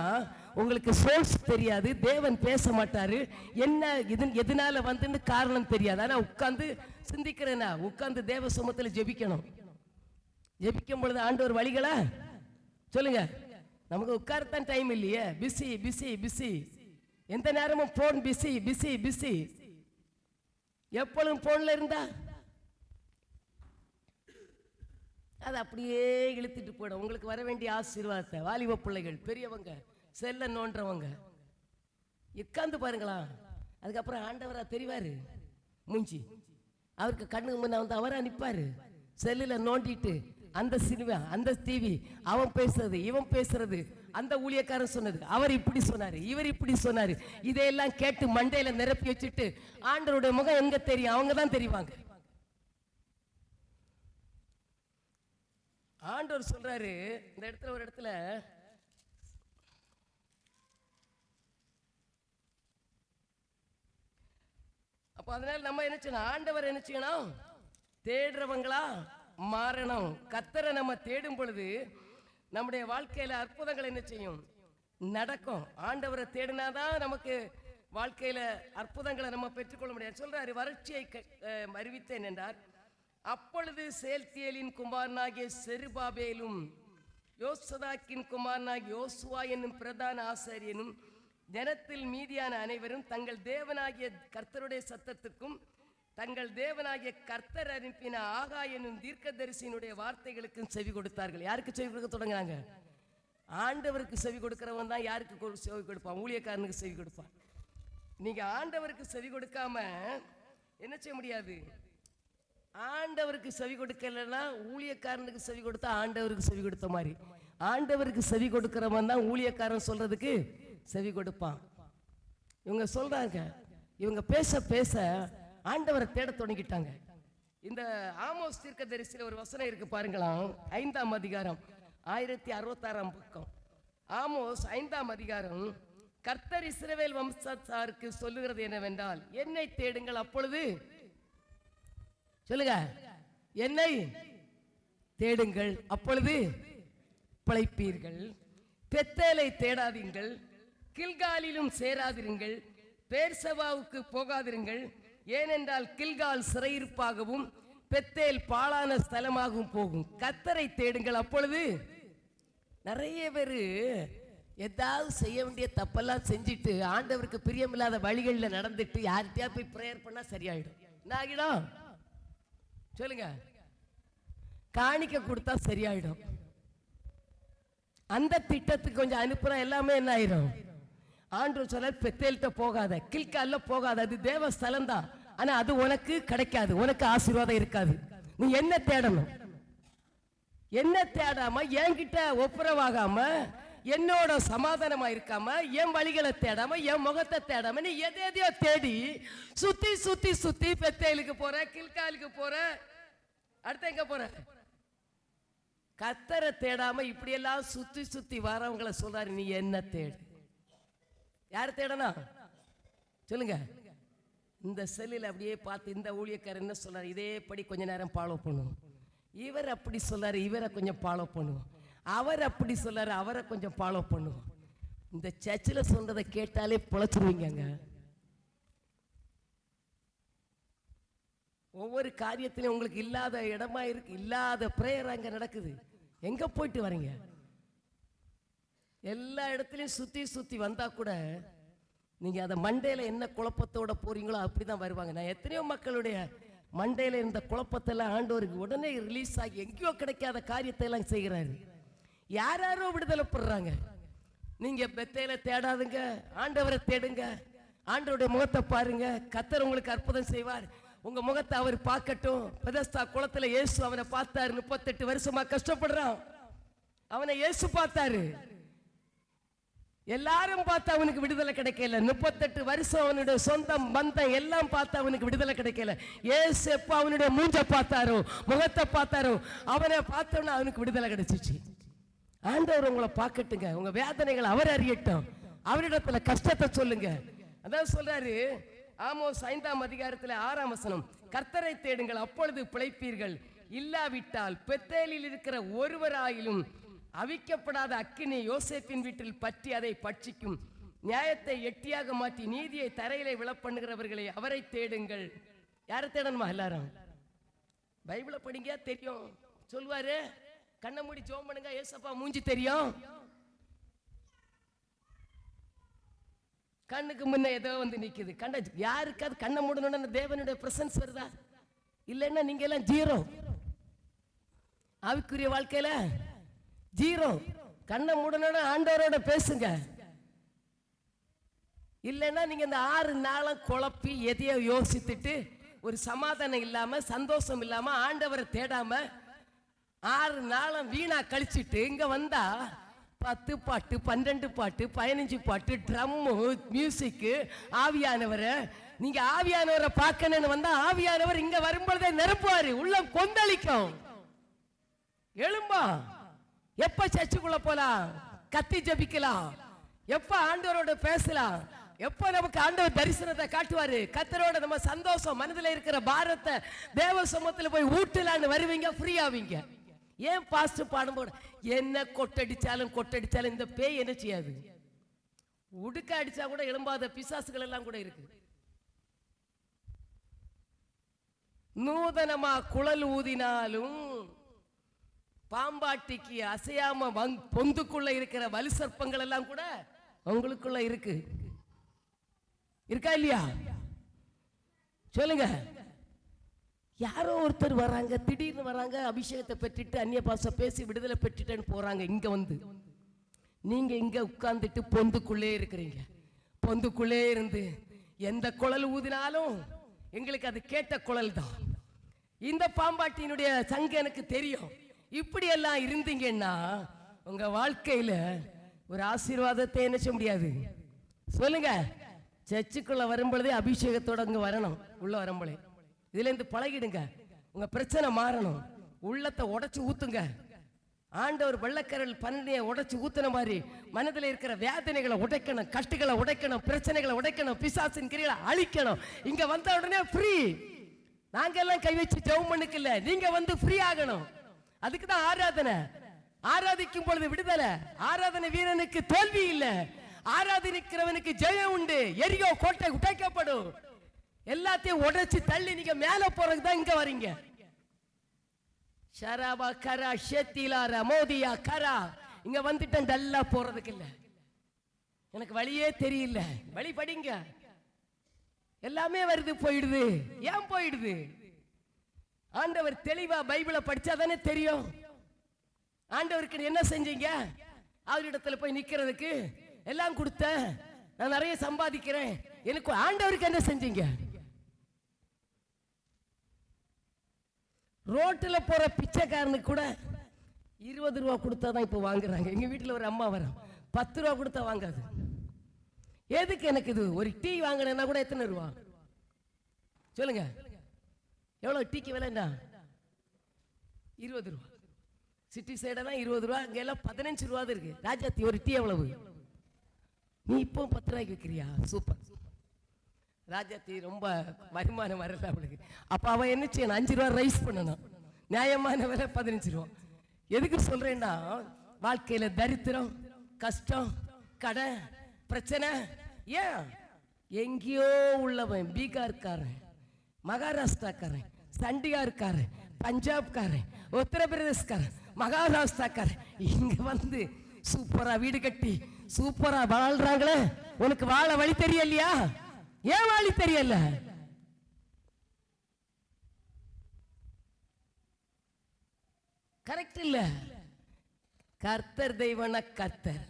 உங்களுக்கு சோர்ஸ் தெரியாது, தேவன் பேச மாட்டாரு, என்ன எதனால வந்துன்னு காரணம் தெரியாது. ஆனா உட்கார்ந்து சிந்திக்கிறேன்னா, உட்கார்ந்து தேவ சமூகத்தில் ஜெபிக்கணும். ஜெபிக்கும் பொழுது ஆண்டவர் வழிகளா சொல்லுங்க. நமக்கு உட்காரத்தான் டைம் இல்லையே, பிஸி பிஸி பிஸி, எந்த நேரமும் போன் பிஸி பிஸி பிஸி, எப்பொழுதும் போன்ல இருந்தா அது அப்படியே இழுத்துட்டு போயிடும். உங்களுக்கு வர வேண்டிய ஆசீர்வாதத்தை வாலிப பிள்ளைகள், பெரியவங்க, செல்ல நோன்றவங்க உட்கார்ந்து பாருங்களா. அதுக்கப்புறம் ஆண்டவரா தெரிவாரு, மூஞ்சி அவருக்கு கண்ணுக்கு முன்ன வந்து அவரா நிப்பாரு. செல்லுல நோண்டிட்டு அந்த சினிமா, அந்த டிவி, அவன் பேசுறது, இவன் பேசுறது, அந்த ஊழியக்காரன் சொன்னது, அவர் இப்படி சொன்னாரு, இவர் இப்படி சொன்னாரு, இதையெல்லாம் கேட்டு மண்டையில நிரப்பி வச்சுட்டு ஆண்டவருடைய முகம் எங்க தெரியும், அவங்க தான் தெரிவாங்க. ஆண்டவர் சொல்றாரு இந்த இடத்துல, ஒரு இடத்துல அப்ப அதனால நம்ம என்ன செய்யணும், ஆண்டவர் என்ன செய்யணும், தேடுறவங்களா மாறணும். கர்த்தரை நம்ம தேடும் பொழுது நம்முடைய வாழ்க்கையில அற்புதங்கள் என்ன செய்யும், நடக்கும். ஆண்டவரை தேடினாதான் நமக்கு வாழ்க்கையில அற்புதங்களை நம்ம பெற்றுக்கொள்ள முடியாது. சொல்றாரு, வறட்சியை அறிவித்தேன் என்றார். அப்பொழுது சேல்தியேலின் குமாரனாகிய செருபாபேலும் யோசதாக்கின் குமாரனாகிய யோசுவா என்னும் பிரதான ஆசாரியனும் ஜனத்தில் மீதியான அனைவரும் தங்கள் தேவனாகிய கர்த்தருடைய சத்தத்துக்கும் தங்கள் தேவனாகிய கர்த்தர் அனுப்பின ஆகா என்னும் தீர்க்கதரிசியினுடைய வார்த்தைகளுக்கும் செவி கொடுத்தார்கள். யாருக்கு செவி கொடுக்க தொடங்குறாங்க? ஆண்டவருக்கு செவி கொடுக்கிறவன் தான் யாருக்கு செவி கொடுப்பான்? ஊழியக்காரனுக்கு செவி கொடுப்பான். நீங்க ஆண்டவருக்கு செவி கொடுக்காம என்ன செய்ய முடியாது. ஆண்டவருக்கு செவி கொடுக்கலன்னா ஊழியக்காரனுக்கு செவி கொடுத்தா ஆண்டவருக்கு செவி கொடுத்த மாதிரி. ஆண்டவருக்கு செவி கொடுக்கிறவன் தான் ஊழியக்காரன் சொல்றதுக்கு செவி கொடுப்பான். இவங்க சொல்றாங்க, இவங்க பேச பேச ஆண்டவரை தேட தொடங்கிட்டாங்க. இந்த ஆமோஸ் தீர்க்கதரிசியில ஒரு வசனம் இருக்கு பாருங்களாம், 5ஆம் அதிகாரம் 1066 பக்கம். ஆமோஸ் 5ஆம் அதிகாரம். கர்த்தர் இஸ்ரவேல் வம்சத்தாருக்கு சொல்லுகிறது என்னவென்றால், என்னை தேடுங்கள், அப்பொழுது சொல்லுங்க, என்னை தேடுங்கள் அப்பொழுது பிழைப்பீர்கள். பெத்தேலை தேடாதீர்கள், கில்காலிலும் சேராதிருங்கள், பேர்சபாவுக்கு போகாதிருங்கள். ஏனென்றால் கில்கால் சிறையிருப்பாகவும் பெத்தேல் பாழான ஸ்தலமாகவும் போகும். கர்த்தரை தேடுங்கள் அப்பொழுது. நிறைய பேரு ஏதாவது செய்ய வேண்டிய தப்பெல்லாம் செஞ்சுட்டு ஆண்டவருக்கு பிரியமில்லாத வழிகளில் நடந்துட்டு யார்கிட்டயா போய் பிரேயர் பண்ணா சரியாயிடும். என்ன ஆகிடும் சொல்லுங்க? காணிக்க கொடுத்தா சரியாயிடும். அந்த திட்டத்துக்கு கொஞ்சம் அனுப்புறா எல்லாமே என்ன ஆயிரும். ஆண்டவர் சொல்ல பெத்தேல்கிட்ட போகாத, கில்கால்ல போகாத, அது தேவஸ்தலம் தான், ஆனா அது உனக்கு கிடைக்காது, உனக்கு ஆசீர்வாதம் இருக்காது. நீ என்ன தேடணும்? என்ன தேடாம என்கிட்ட ஒப்புரவாகாம என்னோட சமாதானமா இருக்காம என் வழிகளை தேடாம என் முகத்தை தேடாம நீ எதையோ தேடி சுத்தி சுத்தி சுத்தி பெத்தேலுக்கு போற, கில்காலுக்கு போற, அடுத்த எங்க போற? கர்த்தரை தேடாம இப்படி எல்லாம் சுத்தி சுத்தி வரவங்களை சொல்றாரு, நீ என்ன தேடு? யார் தேடணும் சொல்லுங்க. இந்த செல்லில் அப்படியே பார்த்து இந்த ஊழியக்காரர் என்ன சொல்றாரு, இதே படி கொஞ்ச நேரம் ஃபாலோ பண்ணுவோம். இவர் அப்படி சொல்லாரு, இவரை கொஞ்சம் ஃபாலோ பண்ணுவோம். அவர் அப்படி சொல்லாரு, அவரை கொஞ்சம் ஃபாலோ பண்ணுவோம். இந்த சர்ச்சில் சொன்னதை கேட்டாலே பொழைச்சிருவீங்க. ஒவ்வொரு காரியத்திலும் உங்களுக்கு இல்லாத இடமா இருக்கு, இல்லாத பிரேயர் அங்க நடக்குது. எங்க போயிட்டு வரீங்க? எல்லா இடத்துலயும் சுத்தி சுத்தி வந்தா கூட நீங்க அந்த மண்டையில என்ன குழப்பத்தோட போறீங்களோ அப்படிதான் வருவாங்க. நான் எத்தனையோ மக்களுடைய மண்டையில இருந்த குழப்பத்தெல்லாம் ஆண்டவருக்கு உடனே ரிலீஸ் ஆகி எங்கேயோ கிடைக்காத காரியத்தை எல்லாம் செய்கிறாரு. யாரோ விடுதலை படுறாங்க. நீங்க பெத்தேல தேடாதுங்க, ஆண்டவரை தேடுங்க. ஆண்டவருடைய முகத்தை பாருங்க, கர்த்தர் உங்களுக்கு அற்புதம் செய்வார். உங்க முகத்தை அவர் பார்க்கட்டும். பெதஸ்தா குளத்துல இயேசு அவனை பார்த்தாரு. 38 வருஷமா கஷ்டப்படுறான். அவனை இயேசு பார்த்தாரு. எல்லாரும் பார்த்து அவனுக்கு விடுதலை கிடைக்கல. 38 வருஷம் அவனுடைய சொந்தம் பந்தம் எல்லாம் பார்த்து அவனுக்கு விடுதலை கிடைக்கல. இயேசு எப்ப அவனுடைய மூஞ்ச பார்த்தாரோ, முகத்தை பார்த்தாரோ, அவனை பார்த்தோன்னா அவனுக்கு விடுதலை கிடைச்சிச்சு. ஆண்டவர் உங்களை பார்க்கட்டுங்க. உங்க வேதனைகளை அவர் அறியட்டும். அவரிடத்துல கஷ்டத்தை சொல்லுங்க. அதான் சொல்றாரு ஆமோஸ் 5ஆம் அதிகாரத்தில் 6ஆம் வசனம், கர்த்தரை தேடுங்கள் அப்பொழுது பிழைப்பீர்கள், இல்லாவிட்டால் பெத்தேலில் இருக்கிற ஒருவராயிலும் அவிக்கப்படாத அக்கினி யோசேப்பின் வீட்டில் பற்றி அதை பட்சிக்கும். நியாயத்தை எட்டியாக மாற்றி நீதியை தரையிலே விழப்பண்ணுகிறவர்களை அவரை தேடுங்கள். யாரை தேடணுமா? எல்லாரும் பைபிளை படிங்க, தெரியும். சொல்லுவாரு, கண்ணை மூடி ஜெபம் பண்ணுங்க, ஏசப்பா மூஞ்சி தெரியும். கண்ணுக்கு முன்ன ஏதோ வந்து நிக்குது. கண்ண யாருக்காவது கண்ணை மூடணும்னு தேவனுடைய பிரசன்ஸ் வருதா? இல்லைன்னா நீங்க எல்லாம் ஜீரோ. ஆவிக்குரிய வாழ்க்கையில ஜீரோ. கண்ணை மூடணும்னு ஆண்டவரோட பேசுங்க. இல்லைன்னா நீங்க இந்த 6 நாளும் குழப்பி எதையோ யோசித்துட்டு ஒரு சமாதானம் இல்லாம சந்தோஷம் இல்லாம ஆண்டவரை தேடாம 6 நாளும் வீணா கழிச்சிட்டு இங்க வந்தா 10 பாட்டு 12 பாட்டு 15 பாட்டு ட்ரம்மு மியூசிக்கு ஆவியானவரை நீங்க ஆவியானவரை பார்க்கணும்னு வந்தா ஆவியானவர் இங்க வரும்பொழுதே நிரப்புவாரு. உள்ளம் கொந்தளிக்கும். எழும்பா. எப்ப சர்ச்சுக்குள்ள போலாம், கத்தி ஜபிக்கலாம், எப்ப ஆண்டவரோட பேசலாம், எப்ப நமக்கு ஆண்டவர் தரிசனத்தை காட்டுவாரு, கர்த்தரோட நம்ம சந்தோஷம் மனதில் இருக்கிற பாரத்தை தேவ சமூகத்தில் போய் ஊட்டலான்னு வருவீங்க, ஃப்ரீ ஆவீங்க. ஏன் பாஸ்டர் பாடும்போது என்ன கொட்டடிச்சாலும் இந்த பேய் என்ன செய்யாது? உடுக்க அடிச்சா கூட எழும்பாத பிசாசுகள் எல்லாம் கூட இருக்கு. நூதனமா குழல் ஊதினாலும் பாம்பாட்டிக்கு அசையாம பொந்துக்குள்ள இருக்கிற வலு சர்ப்பங்கள் எல்லாம் கூட உங்களுக்குள்ள இருக்கு. இருக்கா இல்லையா? சொல்லுங்க. யாரோ ஒருத்தர் வராங்க, திடீர்னு வராங்க, அபிஷேகத்தை பெற்றுட்டு அந்நிய பாஷை பேசி விடுதலை பெற்றுட்டேன்னு போறாங்க. இங்க வந்து நீங்க இங்க உட்கார்ந்துட்டு பொந்துக்குள்ளே இருக்கிறீங்க. பொந்துக்குள்ளே இருந்து எந்த குழல் ஊதினாலும் எங்களுக்கு அது கேட்ட குழல் தான். இந்த பாம்பாட்டியினுடைய சங்கு எனக்கு தெரியும். இப்படி எல்லாம் இருந்தீங்கன்னா உங்க வாழ்க்கையில ஒரு ஆசீர்வாதத்தை என்ன செய்ய முடியாது. சொல்லுங்க. சர்ச்சுக்குள்ள வரும்பொழுதே அபிஷேகத்தோட அங்க வரணும். உள்ள வரும்பொழுது இதுல இருந்து பழகிடுங்க. உங்க பிரச்சனை மாறணும். உள்ளத்தை உடைச்சு ஊத்துங்க. ஆண்டவர் வெள்ளக்கரல் பன்னியை உடைச்சு ஊத்துன மாதிரி மனதில் இருக்கிற வேதனைகளை உடைக்கணும், கஷ்டங்களை உடைக்கணும், பிரச்சனைகளை உடைக்கணும், பிசாசின் கிரிகளை அழிக்கணும். இங்க வந்த உடனே ஃப்ரீ. நாங்க எல்லாம் கை வச்சு ஜெபம் பண்ணிக்கல, நீங்க வந்து ஃப்ரீ ஆகணும். அதுக்குதான் ஆராதனை. ஆராதிக்கும் பொழுது விடுதலை. ஆராதனை வீரனுக்கு தோல்வி இல்லை, ஆராதனிக்கிறவனுக்கு ஜெயம் உண்டு. எரியோ கோட்டை உடைக்கப்படும். எல்லாத்தையும் உடைச்சு தள்ளி நீங்க மேல போறதுக்கு தான் இங்க வரீங்க. ஷராபா கரா ஷேத்திலா ரமோதியா கரா இங்க வந்துட்டேன். டல்லா போறதுக்கு இல்ல, எனக்கு வழியே தெரியல. வழி படிங்க. எல்லாமே வருது போயிடுது. ஏன் போயிடுது? ஆண்டவர் தெளிவா பைபிளை படிச்சாதானே தெரியும். ஆண்டவருக்கு என்ன செஞ்சீங்க? அவரிடத்துல போய் நிக்கிறதுக்கு எல்லாம் கொடுத்த, நான் நிறைய சம்பாதிக்கிறேன், எனக்கு ஆண்டவருக்கு என்ன செஞ்சீங்க? ரோட்டில் போற பிச்சைக்காரனுக்கு கூட 20 ரூபா கொடுத்தாதான் இப்ப வாங்குறாங்க. எங்க வீட்டுல ஒரு அம்மா வரும், 10 ரூபா கொடுத்தா வாங்காது. எதுக்கு எனக்கு இது? ஒரு டீ வாங்கினா கூட எத்தனை ரூபா சொல்லுங்க? எவ்வளவு டீக்கு விலை? என்ன 20 ரூபா. சிட்டி சைடெல்லாம் 20 ரூபா, அங்க எல்லாம் 15 ரூபா இருக்கு. ராஜாத்தி ஒரு டீ எவ்வளவு? நீ இப்போ 10 ரூபாய்க்கு விற்கிறியா? சூப்பர். ராஜாத்தி ரொம்ப வருமானம் வரல அவளுக்கு. அப்ப அவன் என்ன செய்யணும்? 5 ரூபா ரைஸ் பண்ணணும். நியாயமான விலை 15 ரூபா. எதுக்கு சொல்றேன்னா, வாழ்க்கையில தரித்திரம், கஷ்டம், கடன், பிரச்சனை. ஏன்? எங்கேயோ உள்ளவன், பீகார்காரன், மகாராஷ்டிராக்காரன், சண்டிகார்காரன், பஞ்சாப்காரன், உத்தரப்பிரதேஷ்காரன், மகாராஷ்டிராக்காரன் இங்க வந்து சூப்பரா வீடு கட்டி சூப்பரா வாழ்றாங்களே. உனக்கு வாழ வழி தெரியலையா? ஏன் வழி தெரியல? கரெக்ட் இல்ல? கர்த்தர் தெய்வன கர்த்தர்.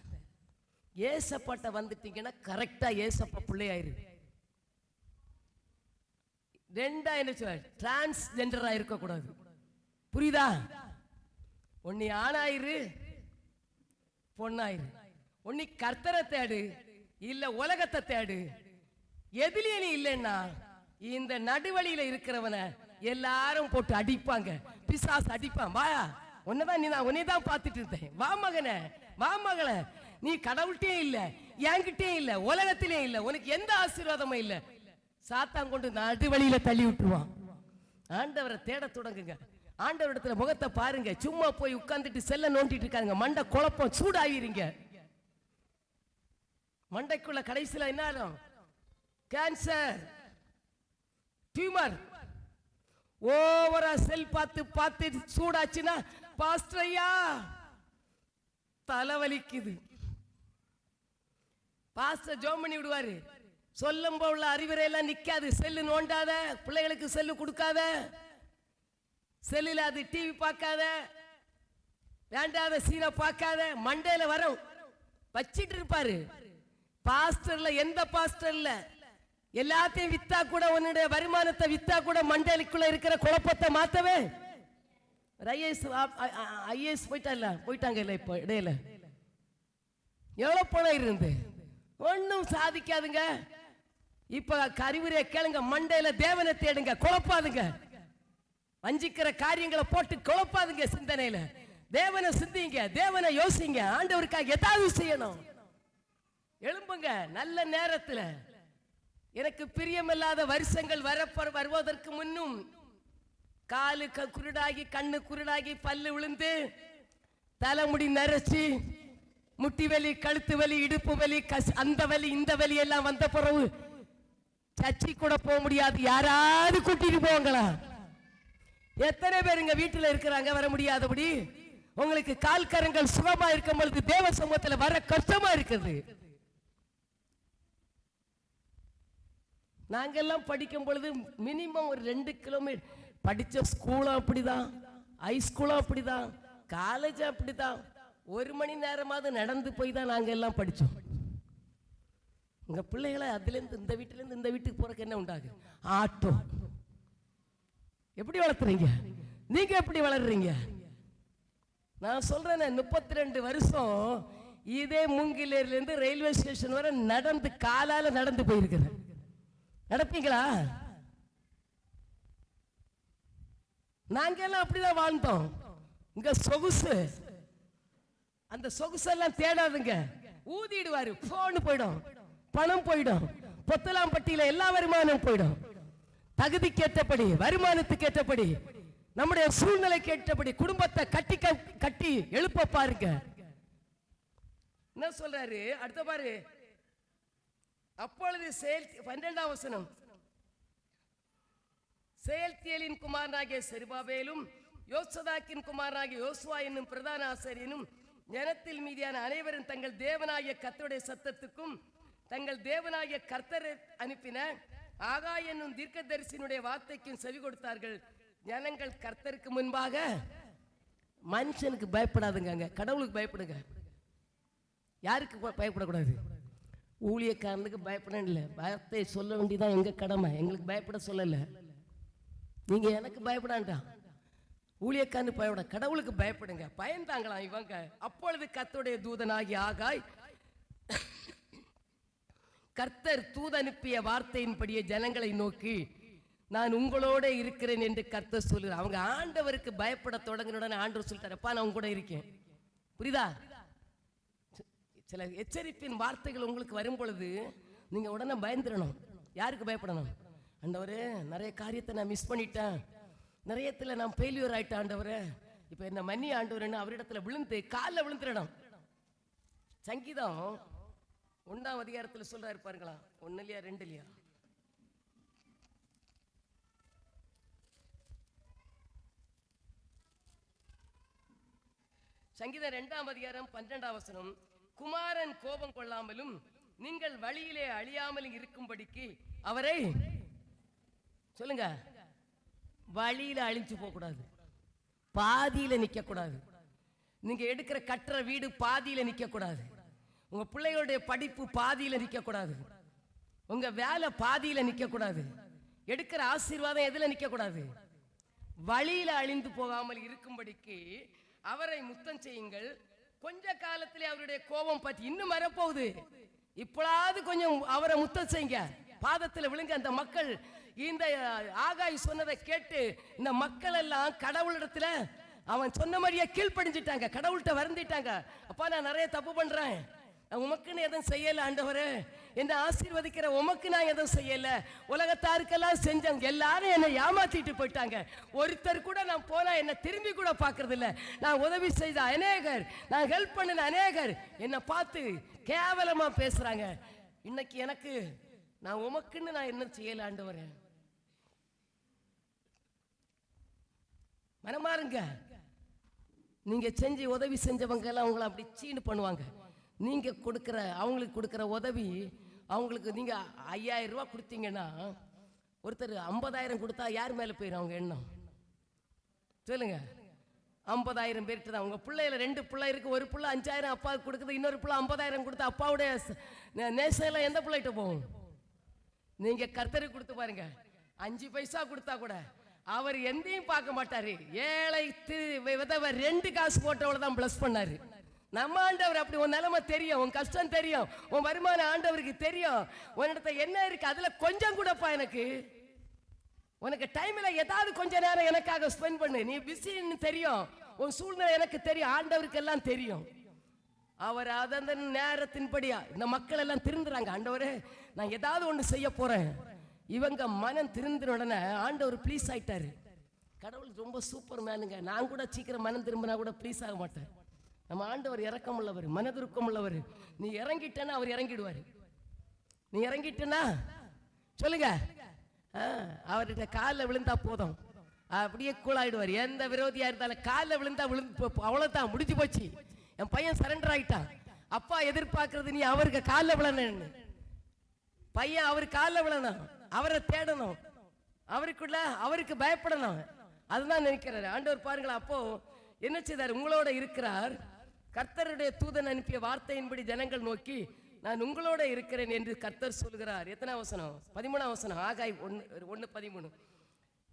ஏசப்பட்ட வந்துட்டீங்கன்னா கரெக்டா ஏசப்ப பிள்ளையாயிரு. ரெண்டா என்ன சொல்ல, டிரான்ஸ்ஜெண்டரா இருக்க கூடாது. புரியுதா? ஒன்னி ஆணாயிரு, பொண்ணாயிரு. ஒன்னி கர்த்தரை தேடு, இல்ல உலகத்தை தேடு. எதுலயே நீ இல்லைன்னா இந்த நடுவழியில இருக்கிறவன எல்லாரும் போட்டு அடிப்பாங்க, பிசாசு அடிப்பான். வாயா, உன்னைதான் பார்த்துட்டு இருந்தேன். வா மகனே, வா மகளே, நீ கடவுள்கிட்டே இல்ல, என்கிட்டே இல்ல, உலகத்திலே இல்ல, உனக்கு எந்த ஆசீர்வாதமும் இல்ல. சாத்தான் கொண்டு நடுவழியில தள்ளி விட்டுருவான். ஆண்டவரை தேட தொடங்குங்க. ஆண்டவரிடத்துல முகத்தை பாருங்க. சும்மா போய் உட்கார்ந்துட்டு செல்ல நோண்டிட்டு இருக்காங்க. மண்டை குழப்பம், சூடாயிருங்க. மண்டைக்குள்ள கடைசியில என்ன ஆகும்? Cancer, tumour. ஓவரா செல் பார்த்து பார்த்து சூடாச்சுன்னா, பாஸ்டர் ஐயா தலைவலிக்குது. பாஸ்டர் ஜோம் பண்ணி விடுவாரு. சொல்லும் போல அறிவுரை எல்லாம் நிக்காது. செல்லு நோண்டாத, பிள்ளைகளுக்கு செல்லு கொடுக்காத, செல்லுல அது டிவி பார்க்காத, வேண்டாத சீனை பார்க்காத, மண்டையில வரும் வச்சிட்டு இருப்பாரு. பாஸ்டர்ல எந்த பாஸ்டர் இல்ல, எல்லாத்தையும் வித்தா கூட, உன்னுடைய வருமானத்தை வித்தா கூட மண்டைக்குள்ள இருக்கிற குழப்பத்தை மாத்தவே. ஐஏஎஸ் போயிட்டாங்க இல்ல, இப்ப இடையில எவ்வளவு பணம் இருந்து ஒன்னும் சாதிக்காதுங்க. இப்ப அறிவுரையை கேளுங்க, மண்டையில தேவனை தேடுங்க, குழப்பாதுங்க. வஞ்சிக்கிற காரியங்களை போட்டு குழப்பாதுங்க. சிந்தனையில தேவனை சிந்திங்க, தேவனை யோசிங்க. ஆண்டவருக்காக ஏதாவது செய்யணும். எழும்புங்க நல்ல நேரத்தில். எனக்கு பிரியமில்லாத வருஷங்கள் வருவதற்கு முன்னும் காலு குருடாகி, கண்ணு குருடாகி, பல்லு விழுந்து, தலைமுடி நரைச்சி, முட்டி வலி, கழுத்து வலி, இடுப்பு வலி, அந்த வலி இந்த வலி எல்லாம் வந்த பிறகு சர்ச்சை கூட போக முடியாது. யாராவது கூட்டிட்டு போங்களா? எத்தனை பேர் இங்க வீட்டுல இருக்கிறாங்க வர முடியாதபடி? உங்களுக்கு கால் கரங்கள் சுகமா இருக்கும் பொழுது தேவ சமூகத்தில் வர கஷ்டமா இருக்குது. நாங்கெல்லாம் படிக்கும் பொழுது மினிமம் ஒரு 2 கிலோமீட்டர். படிச்ச ஸ்கூலும் அப்படிதான், ஹைஸ்கூலும் அப்படிதான், காலேஜ் அப்படிதான். 1 மணி நேரமாவது நடந்து போய் தான் நாங்க எல்லாம் படிச்சோம். உங்க பிள்ளைகளை அதுல இருந்து இந்த வீட்டுல இருந்து இந்த வீட்டுக்கு போறதுக்கு என்ன உண்டாகு? ஆட்டோ. எப்படி வளர்த்துறீங்க நீங்க? எப்படி வளர்றீங்க? நான் சொல்றேன், 32 வருஷம் இதே மூங்கிலேர்ல இருந்து ரயில்வே ஸ்டேஷன் வரை நடந்து, காலால நடந்து போயிருக்கிறேன். நடப்பீங்களா? நாங்க எல்லாம் அப்படிதான் வாழ்ந்தோம். இங்க சொகுசு, அந்த சொகுசெல்லாம் தேடாதுங்க. ஊதிடுவாரு, போன் போயிடும், பணம் போயிடும், பொத்தலாம்பட்டியில எல்லா வருமானம் போயிடும். தகுதிக்கு ஏற்றபடி, வருமானத்துக்கு ஏற்றபடி, நம்முடைய சூழ்நிலைக்கு ஏற்றபடி குடும்பத்தை கட்டி எழுப்ப பாருங்க. என்ன சொல்றாரு அடுத்த பாரு. அப்பொழுது 12ஆம் வசனம், செயல்தியலின் குமாரனாகிய செருபாபேலும் யோசதாக்கின் குமாரனாகிய யோசுவா என்னும் பிரதான ஆசாரியனும் ஜனத்தில் மீதியான அனைவரும் தங்கள் தேவனாகிய கர்த்தருடைய சத்தத்துக்கும் தங்கள் தேவனாகிய கர்த்தரை அனுப்பின ஆகாய் என்னும் தீர்க்கதரிசியினுடைய வார்த்தைக்கும் செவி கொடுத்தார்கள். ஜனங்கள் கர்த்தருக்கு முன்பாக மனுஷனுக்கு பயப்படாதுங்க, கடவுளுக்கு பயப்படுங்க. யாருக்கு பயப்படக்கூடாது? ஊழியக்காரனுக்கு பயப்படணும் இல்லை, பயத்தை சொல்ல வேண்டியதான் எங்க கடமை. எங்களுக்கு பயப்பட சொல்லல, நீங்க எனக்கு பயப்படாண்டாம். ஊழியக்காரனுக்கு பயப்பட, கடவுளுக்கு பயப்படுங்க. பயந்தாங்களாம் இவங்க. அப்பொழுது கர்த்தருடைய தூதனாகி ஆகாய் கர்த்தர் தூதனுப்பிய வார்த்தையின்படியே ஜனங்களை நோக்கி, நான் உங்களோட இருக்கிறேன் என்று கர்த்தர் சொல்லுறார். அவங்க ஆண்டவருக்கு பயப்பட தொடங்கின ஆண்டவர் சொல்லிட்டாரப்பா, நான் உங்க கூட இருக்கேன். புரியுதா? சில எச்சரிப்பின் வார்த்தைகள் உங்களுக்கு வரும் பொழுது நீங்க உடனே பயந்துடணும். யாருக்கு பயப்படணும்? ஆண்டவரே, நிறைய காரியத்தை நான் மிஸ் பண்ணிட்டேன், நிறையத்துல நான் ஃபெயிலியர் ஆயிட்டேன் ஆண்டவரே, இப்ப என்ன மன்னி ஆண்டவரேன்னு அவரிடத்துல விழுந்து காலில் விழுந்துடணும். சங்கீதம் 1ஆம் அதிகாரத்துல சொல்றாரு பாருங்களா, 1 இல்லையா 2 இல்லையா? சங்கீதம் 2ஆம் அதிகாரம் 12ஆம் வசனம், குமாரன் கோபம் கொள்ளாமலும் நீங்கள் வழியிலே அழியாமலும் இருக்கும்படிக்கு அவரை சொல்லுங்க, வழியில அழிஞ்சு போக கூடாது, பாதியில நிக்க கூடாது. நீங்க எடுக்கிற கட்டுற வீடு பாதியில நிக்க கூடாது, உங்க பிள்ளைகளுடைய படிப்பு பாதியில நிக்க கூடாது, உங்க வேலை பாதியில நிக்க கூடாது, எடுக்கிற ஆசீர்வாதம் எதுல நிக்க கூடாது, வழியில அழிந்து போகாமல் இருக்கும்படிக்கு அவரை முத்தம் செய்யுங்கள். கொஞ்ச காலத்திலே அவருடைய கோபம் பற்றி இன்னும் வரப்போகுது, இப்பொழுது கொஞ்சம் அவரை முத்தம் செய்யுங்க, பாதத்தில் விழுங்க. அந்த மக்கள் இந்த ஆகாய் சொன்னதை கேட்டு இந்த மக்கள் எல்லாம் கடவுளிடத்துல அவன் சொன்ன மாதிரியே கீழ்ப்படிஞ்சிட்டாங்க, கடவுள்கிட்ட வருந்திட்டாங்க. அப்பா, நான் நிறைய தப்பு பண்றேன், உமக்குன்னு எதுவும் செய்யல ஆண்டவரே, என்ன ஆசீர்வதிக்கிற உமக்கு நான் எதுவும் செய்யல, உலகத்தாருக்கெல்லாம் செஞ்சாங்க, எல்லாரும் என்னை ஏமாத்திட்டு போயிட்டாங்க, ஒருத்தர் கூட நான் போனா என்ன திரும்பி கூட பாக்குறது இல்ல, நான் உதவி செய்த அநேகர், நான் ஹெல்ப் பண்ணின அநேகர் என்னை பார்த்து கேவலமா பேசுறாங்க. இன்னைக்கு எனக்கு நான் உமக்குன்னு நான் என்ன செய்யல ஆண்டவரே, மனமாருங்க. நீங்க செஞ்சு உதவி செஞ்சவங்க எல்லாம் உங்களை அப்படி சீனு பண்ணுவாங்க. நீங்க கொடுக்கிற அவங்களுக்கு கொடுக்கிற உதவி, அவங்களுக்கு நீங்க 5000 ரூபாய் கொடுத்தீங்கன்னா ஒருத்தர் 50,000 கொடுத்தா யார் மேல போயிடும் அவங்க எண்ணம்? சொல்லுங்க. 50,000 பேர்கிட்ட தான். உங்க பிள்ளையில 2 பிள்ளை இருக்கு, ஒரு பிள்ளை 5,000 அப்பாவுக்கு கொடுக்குது, இன்னொரு பிள்ளை 50,000 கொடுத்தா அப்பாவுடைய நேசம் எந்த பிள்ளைகிட்ட போகும்? நீங்க கர்த்தருக்கு கொடுத்து பாருங்க, 5 பைசா கொடுத்தா கூட அவர் எந்தையும் பார்க்க மாட்டாரு. ஏழை விதவை 2 காசு போட்டவளை தான் பிளஸ் பண்ணாரு. நம்ம ஆண்டவர் அப்படி, உன் நிலைமை தெரியும், உன் கஷ்டம் தெரியும், உன் வருமானம் ஆண்டவருக்கு தெரியும், உன்னிடத்த என்ன இருக்கு அதுல கொஞ்சம் கூடப்பா எனக்கு, உனக்கு டைம்ல ஏதாவது கொஞ்ச நேரம் எனக்காக ஸ்பெண்ட் பண்ணு, நீ பிஸின்னு தெரியும், உன் சூழ்நிலை எனக்கு தெரியும், ஆண்டவருக்கு எல்லாம் தெரியும். அவர் அந்த நேரத்தின்படியா இந்த மக்கள் எல்லாம் திருந்துறாங்க. ஆண்டவரே, நான் ஏதாவது ஒன்று செய்ய போறேன். இவங்க மனம் திருந்தின உடனே ஆண்டவர் ப்ளீஸ் ஆயிட்டாரு. கடவுள் ரொம்ப சூப்பர் மேனுங்க. நான் கூட சீக்கிரம் மனம் திரும்பினா கூட ப்ளீஸ் ஆக மாட்டேன். நம்ம ஆண்டவர் இரக்கம் உள்ளவர், மனதுருக்கம் உள்ளவர். நீ இறங்கிட்டேன்னா அவர் இறங்கிடுவார். நீ இறங்கிட்டேன்னா சொல்லுங்க, அவர்கிட்ட காலில் விழுந்தா போதும், அப்படியே கூலாயிடுவார். எந்த விரோதியா இருந்தாலும் காலில் விழுந்தா அவ்வளவுதான், முடிஞ்சு போச்சு. என் பையன் சரண்டர் ஆயிட்டான், அப்பா எதிர்பார்க்கறது நீ அவருக்கு காலில் விழணும், பையன் அவர் காலில் விழணும், அவரை தேடணும், அவருக்கு பயப்படணும். அதுதான் நினைக்கிறாரு ஆண்டவர். பாருங்களா, அப்போ என்ன செய்தார்? உங்களோட இருக்கிறார். கர்த்தருடைய தூதன் அனுப்பிய வார்த்தையின்படி ஜனங்கள் நோக்கி, நான் உங்களோட இருக்கிறேன் என்று கர்த்தர் சொல்கிறார். எத்தனாம் வசனம்? 13ஆம் வசனம். ஆகாய் 1:13.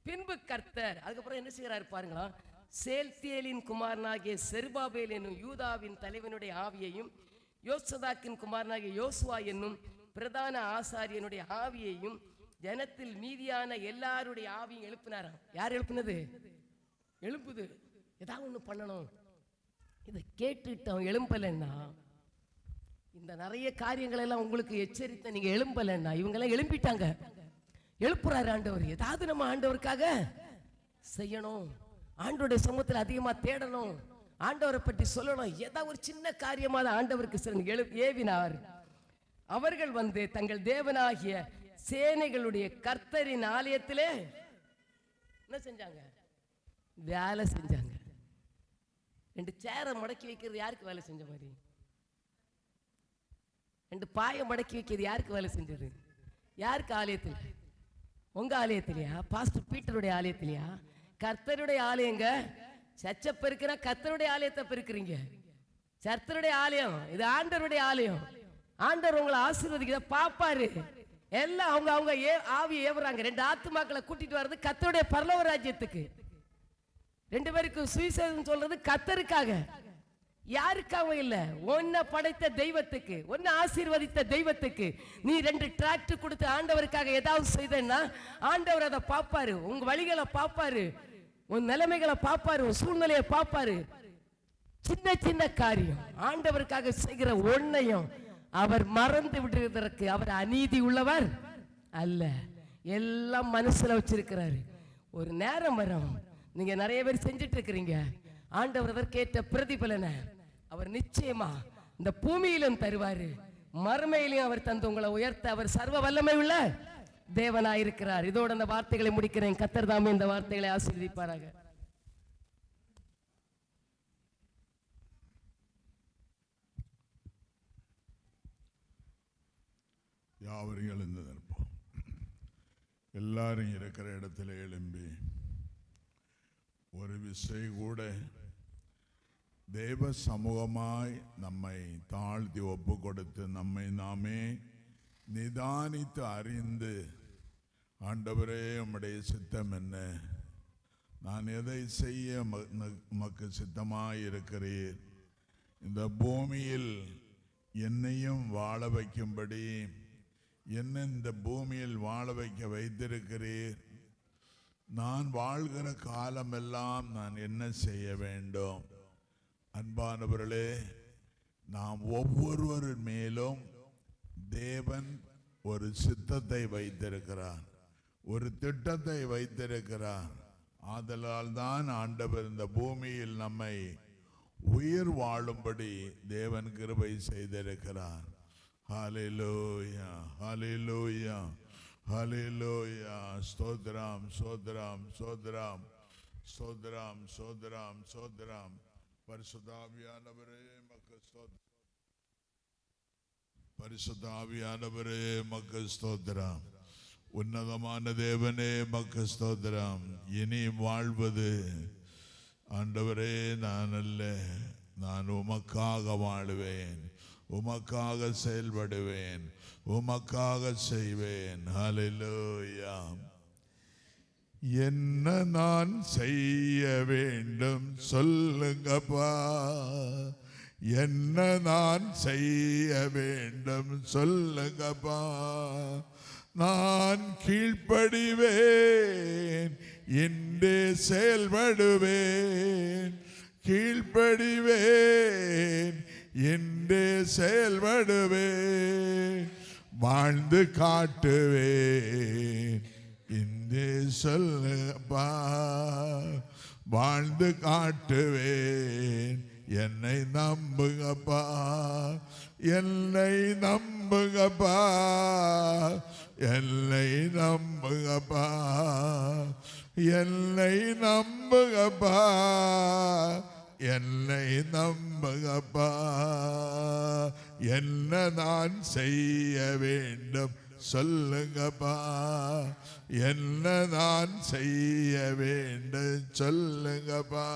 பின்பு கர்த்தர் அதுக்கப்புறம் என்ன செய்கிறார் பாருங்களா, சேல்தியேலின் குமாரனாகிய செருபாபேல் என்னும் யூதாவின் தலைவனுடைய ஆவியையும் யோசதாக்கின் குமாரனாகிய யோசுவா என்னும் பிரதான ஆசாரியனுடைய ஆவியையும் ஜனத்தில் மீதியான எல்லாருடைய ஆவியும் எழுப்பினாராம். யார் எழுப்பினது? எழுப்புது. ஏதாவது ஒண்ணு பண்ணணும். இதை கேட்டுட்டோம் எழும்பலன்னா, இந்த நிறைய காரியங்கள் எல்லாம் உங்களுக்கு எச்சரித்த நீங்க எழும்பலன்னா, இவங்க எல்லாம் எழும்பிட்டாங்க. எழுப்புறாரு ஆண்டவர். ஏதாவது நம்ம ஆண்டவருக்காக செய்யணும், ஆண்டவருடைய சமூகத்தில் அதிகமா தேடணும், ஆண்டவரை பற்றி சொல்லணும். ஏதாவது ஒரு சின்ன காரியமா ஆண்டவருக்கு ஏவினார். அவர்கள் வந்து தங்கள் தேவனாகிய சேனைகளுடைய கர்த்தரின் ஆலயத்திலே என்ன செஞ்சாங்க? வேலை செஞ்சாங்க. 2 சேரை மடக்கி வைக்கிறது யாருக்கு வேலை செஞ்ச மாதிரி? 2 பாயை மடக்கி வைக்கிறது யாருக்கு வேலை செஞ்சது? யாருக்கு ஆலயத்தில்? உங்க ஆலயத்திலையா? பாஸ்டர் பீட்டருடைய ஆலயத்திலையா? கர்த்தருடைய ஆலயங்க. சர்ச்சை பெருக்கினா கர்த்தருடைய ஆலயத்தை பெருக்கிறீங்க. கர்த்தருடைய ஆலயம் இது ஆண்டவருடைய ஆலயம். ஆண்டவர் உங்களை ஆசீர்வதிக்க பாப்பாரு. எல்லாம் அவங்க அவங்க ஆவி ஏவுறாங்க. 2 ஆத்துமாக்களை கூட்டிட்டு வர்றது கர்த்தருடைய பரலோக ராஜ்யத்துக்கு. 2 பேருக்கு சுவிசேஷம் சொல்றது கர்த்தருக்காக, யாருக்காக இல்ல. ஒன்ன படைத்த தெய்வத்துக்கு, ஒன்ன ஆசீர்வதித்த தெய்வத்துக்கு. நீ 2 டிராக்டர் கொடுத்து ஆண்டவருக்காக ஏதாவது செய்தேன்னா ஆண்டவர் அதை பாப்பாரு. உங்க வழிகளை பாப்பாரு, உன் நிலைமைகளை பாப்பாரு, உன் சூழ்நிலையை பாப்பாரு. சின்ன சின்ன காரியம் ஆண்டவருக்காக செய்கிற ஒன்னையும் அவர் மறந்து விடுவதற்கு அவர் அநீதி உள்ளவர் அல்ல. எல்லாம் மனசுல வச்சிருக்கிறாரு. ஒரு நேரம் வரும், நீங்க நிறைய பேர் செஞ்சிட்டு இருக்கிறீங்க. ஆண்டவர் அதற்கேற்ற பிரதிபலனை அவர் நிச்சயமா இந்த பூமியிலும் தருவாரு, மறுமையிலும் அவர் தந்து உங்களை உயர்த்த அவர் சர்வ வல்லமை உள்ள தேவனாயிருக்கிறார். இதோட அந்த வார்த்தைகளை முடிக்கிறேன். கர்த்தர் தாமே இந்த வார்த்தைகளை ஆசீர்வதிப்பாராக. யாவரையும் எழுந்து நிற்போம். எல்லாரும் இருக்கிற இடத்துல எழும்பி ஒரு விசை கூட தேவ சமூகமாய் நம்மை தாழ்த்தி ஒப்பு கொடுத்து நம்மை நாமே நிதானித்து அறிந்து, ஆண்டவரே உம்முடைய சித்தம் என்ன, நான் எதை செய்ய உமக்கு சித்தமாய் இருக்கிறீர், இந்த பூமியில் என்னையும் வாழ வைக்கும்படி என்ன இந்த பூமியில் வாழ வைக்க வைத்திருக்கிறீர், நான் வாழ்கிற காலமெல்லாம் நான் என்ன செய்ய வேண்டும். அன்பானவர்களே, நாம் ஒவ்வொருவரின் மேலும் தேவன் ஒரு சித்தத்தை வைத்திருக்கிறார், ஒரு திட்டத்தை வைத்திருக்கிறார். ஆதலால் தான் ஆண்டவர் இந்த பூமியில் நம்மை உயிர் வாழும்படி தேவன் கிருபை செய்திருக்கிறார். ஹல்லேலூயா, ஹல்லேலூயா, ஹல்லேலூயா. ஸ்தோத்திரம், ஸ்தோத்திரம், ஸ்தோத்திரம், ஸ்தோத்திரம், ஸ்தோத்திரம், ஸ்தோத்திரம். பரிசுத்த ஆவியானவரே மக்கள் ஸ்தோத்திரம், பரிசுத்த ஆவியானவரே மக்கள் ஸ்தோத்திரம். உன்னதமான தேவனே மக்கள் ஸ்தோத்திரம். இனி வாழ்வது ஆண்டவரே நான் அல்ல, நான் உமக்காக வாழுவேன், உமக்காக செயல்படுவேன், உமக்காக செய்வேன். ஹல்லேலூயா. என்ன நான் செய்ய வேண்டும் சொல்லுங்கப்பா, என்ன நான் செய்ய வேண்டும் சொல்லுங்கப்பா, நான் கீழ்ப்படிவேன், இன்றே செயல்படுவேன், கீழ்ப்படிவேன், இன்றே செயல்படுவேன், வாழ்ந்து காட்டுவேன், இன்றே சொல்லுப்பா, வாழ்ந்து காட்டுவேன், என்னை நம்புங்கப்பா, என்னை நம்புங்கப்பா, என்னை நம்புங்கப்பா, என்னை நம்புங்கப்பா, என்னை நம்புங்கப்பா. என்ன நான் செய்ய வேண்டும் சொல்லுங்கப்பா, என்ன நான் செய்ய வேண்டும் சொல்லுங்கப்பா,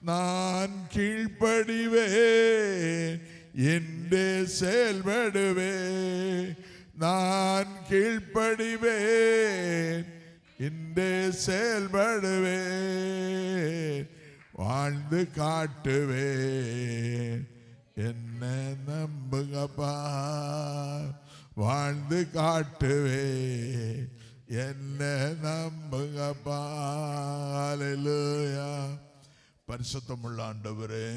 நான் கீழ்ப்படிவேன், என்றே செயல்படுவேன், நான் கீழ்ப்படிவேன், என்றே செயல்படுவேன், வாழ்ந்து காட்டுவேன், என்ன நம்புங்கப்பா, வாழ்ந்து காட்டுவேன், என்ன நம்புங்கப்பா. ஹல்லேலூயா. பரிசுத்தமுள்ள ஆண்டவரே,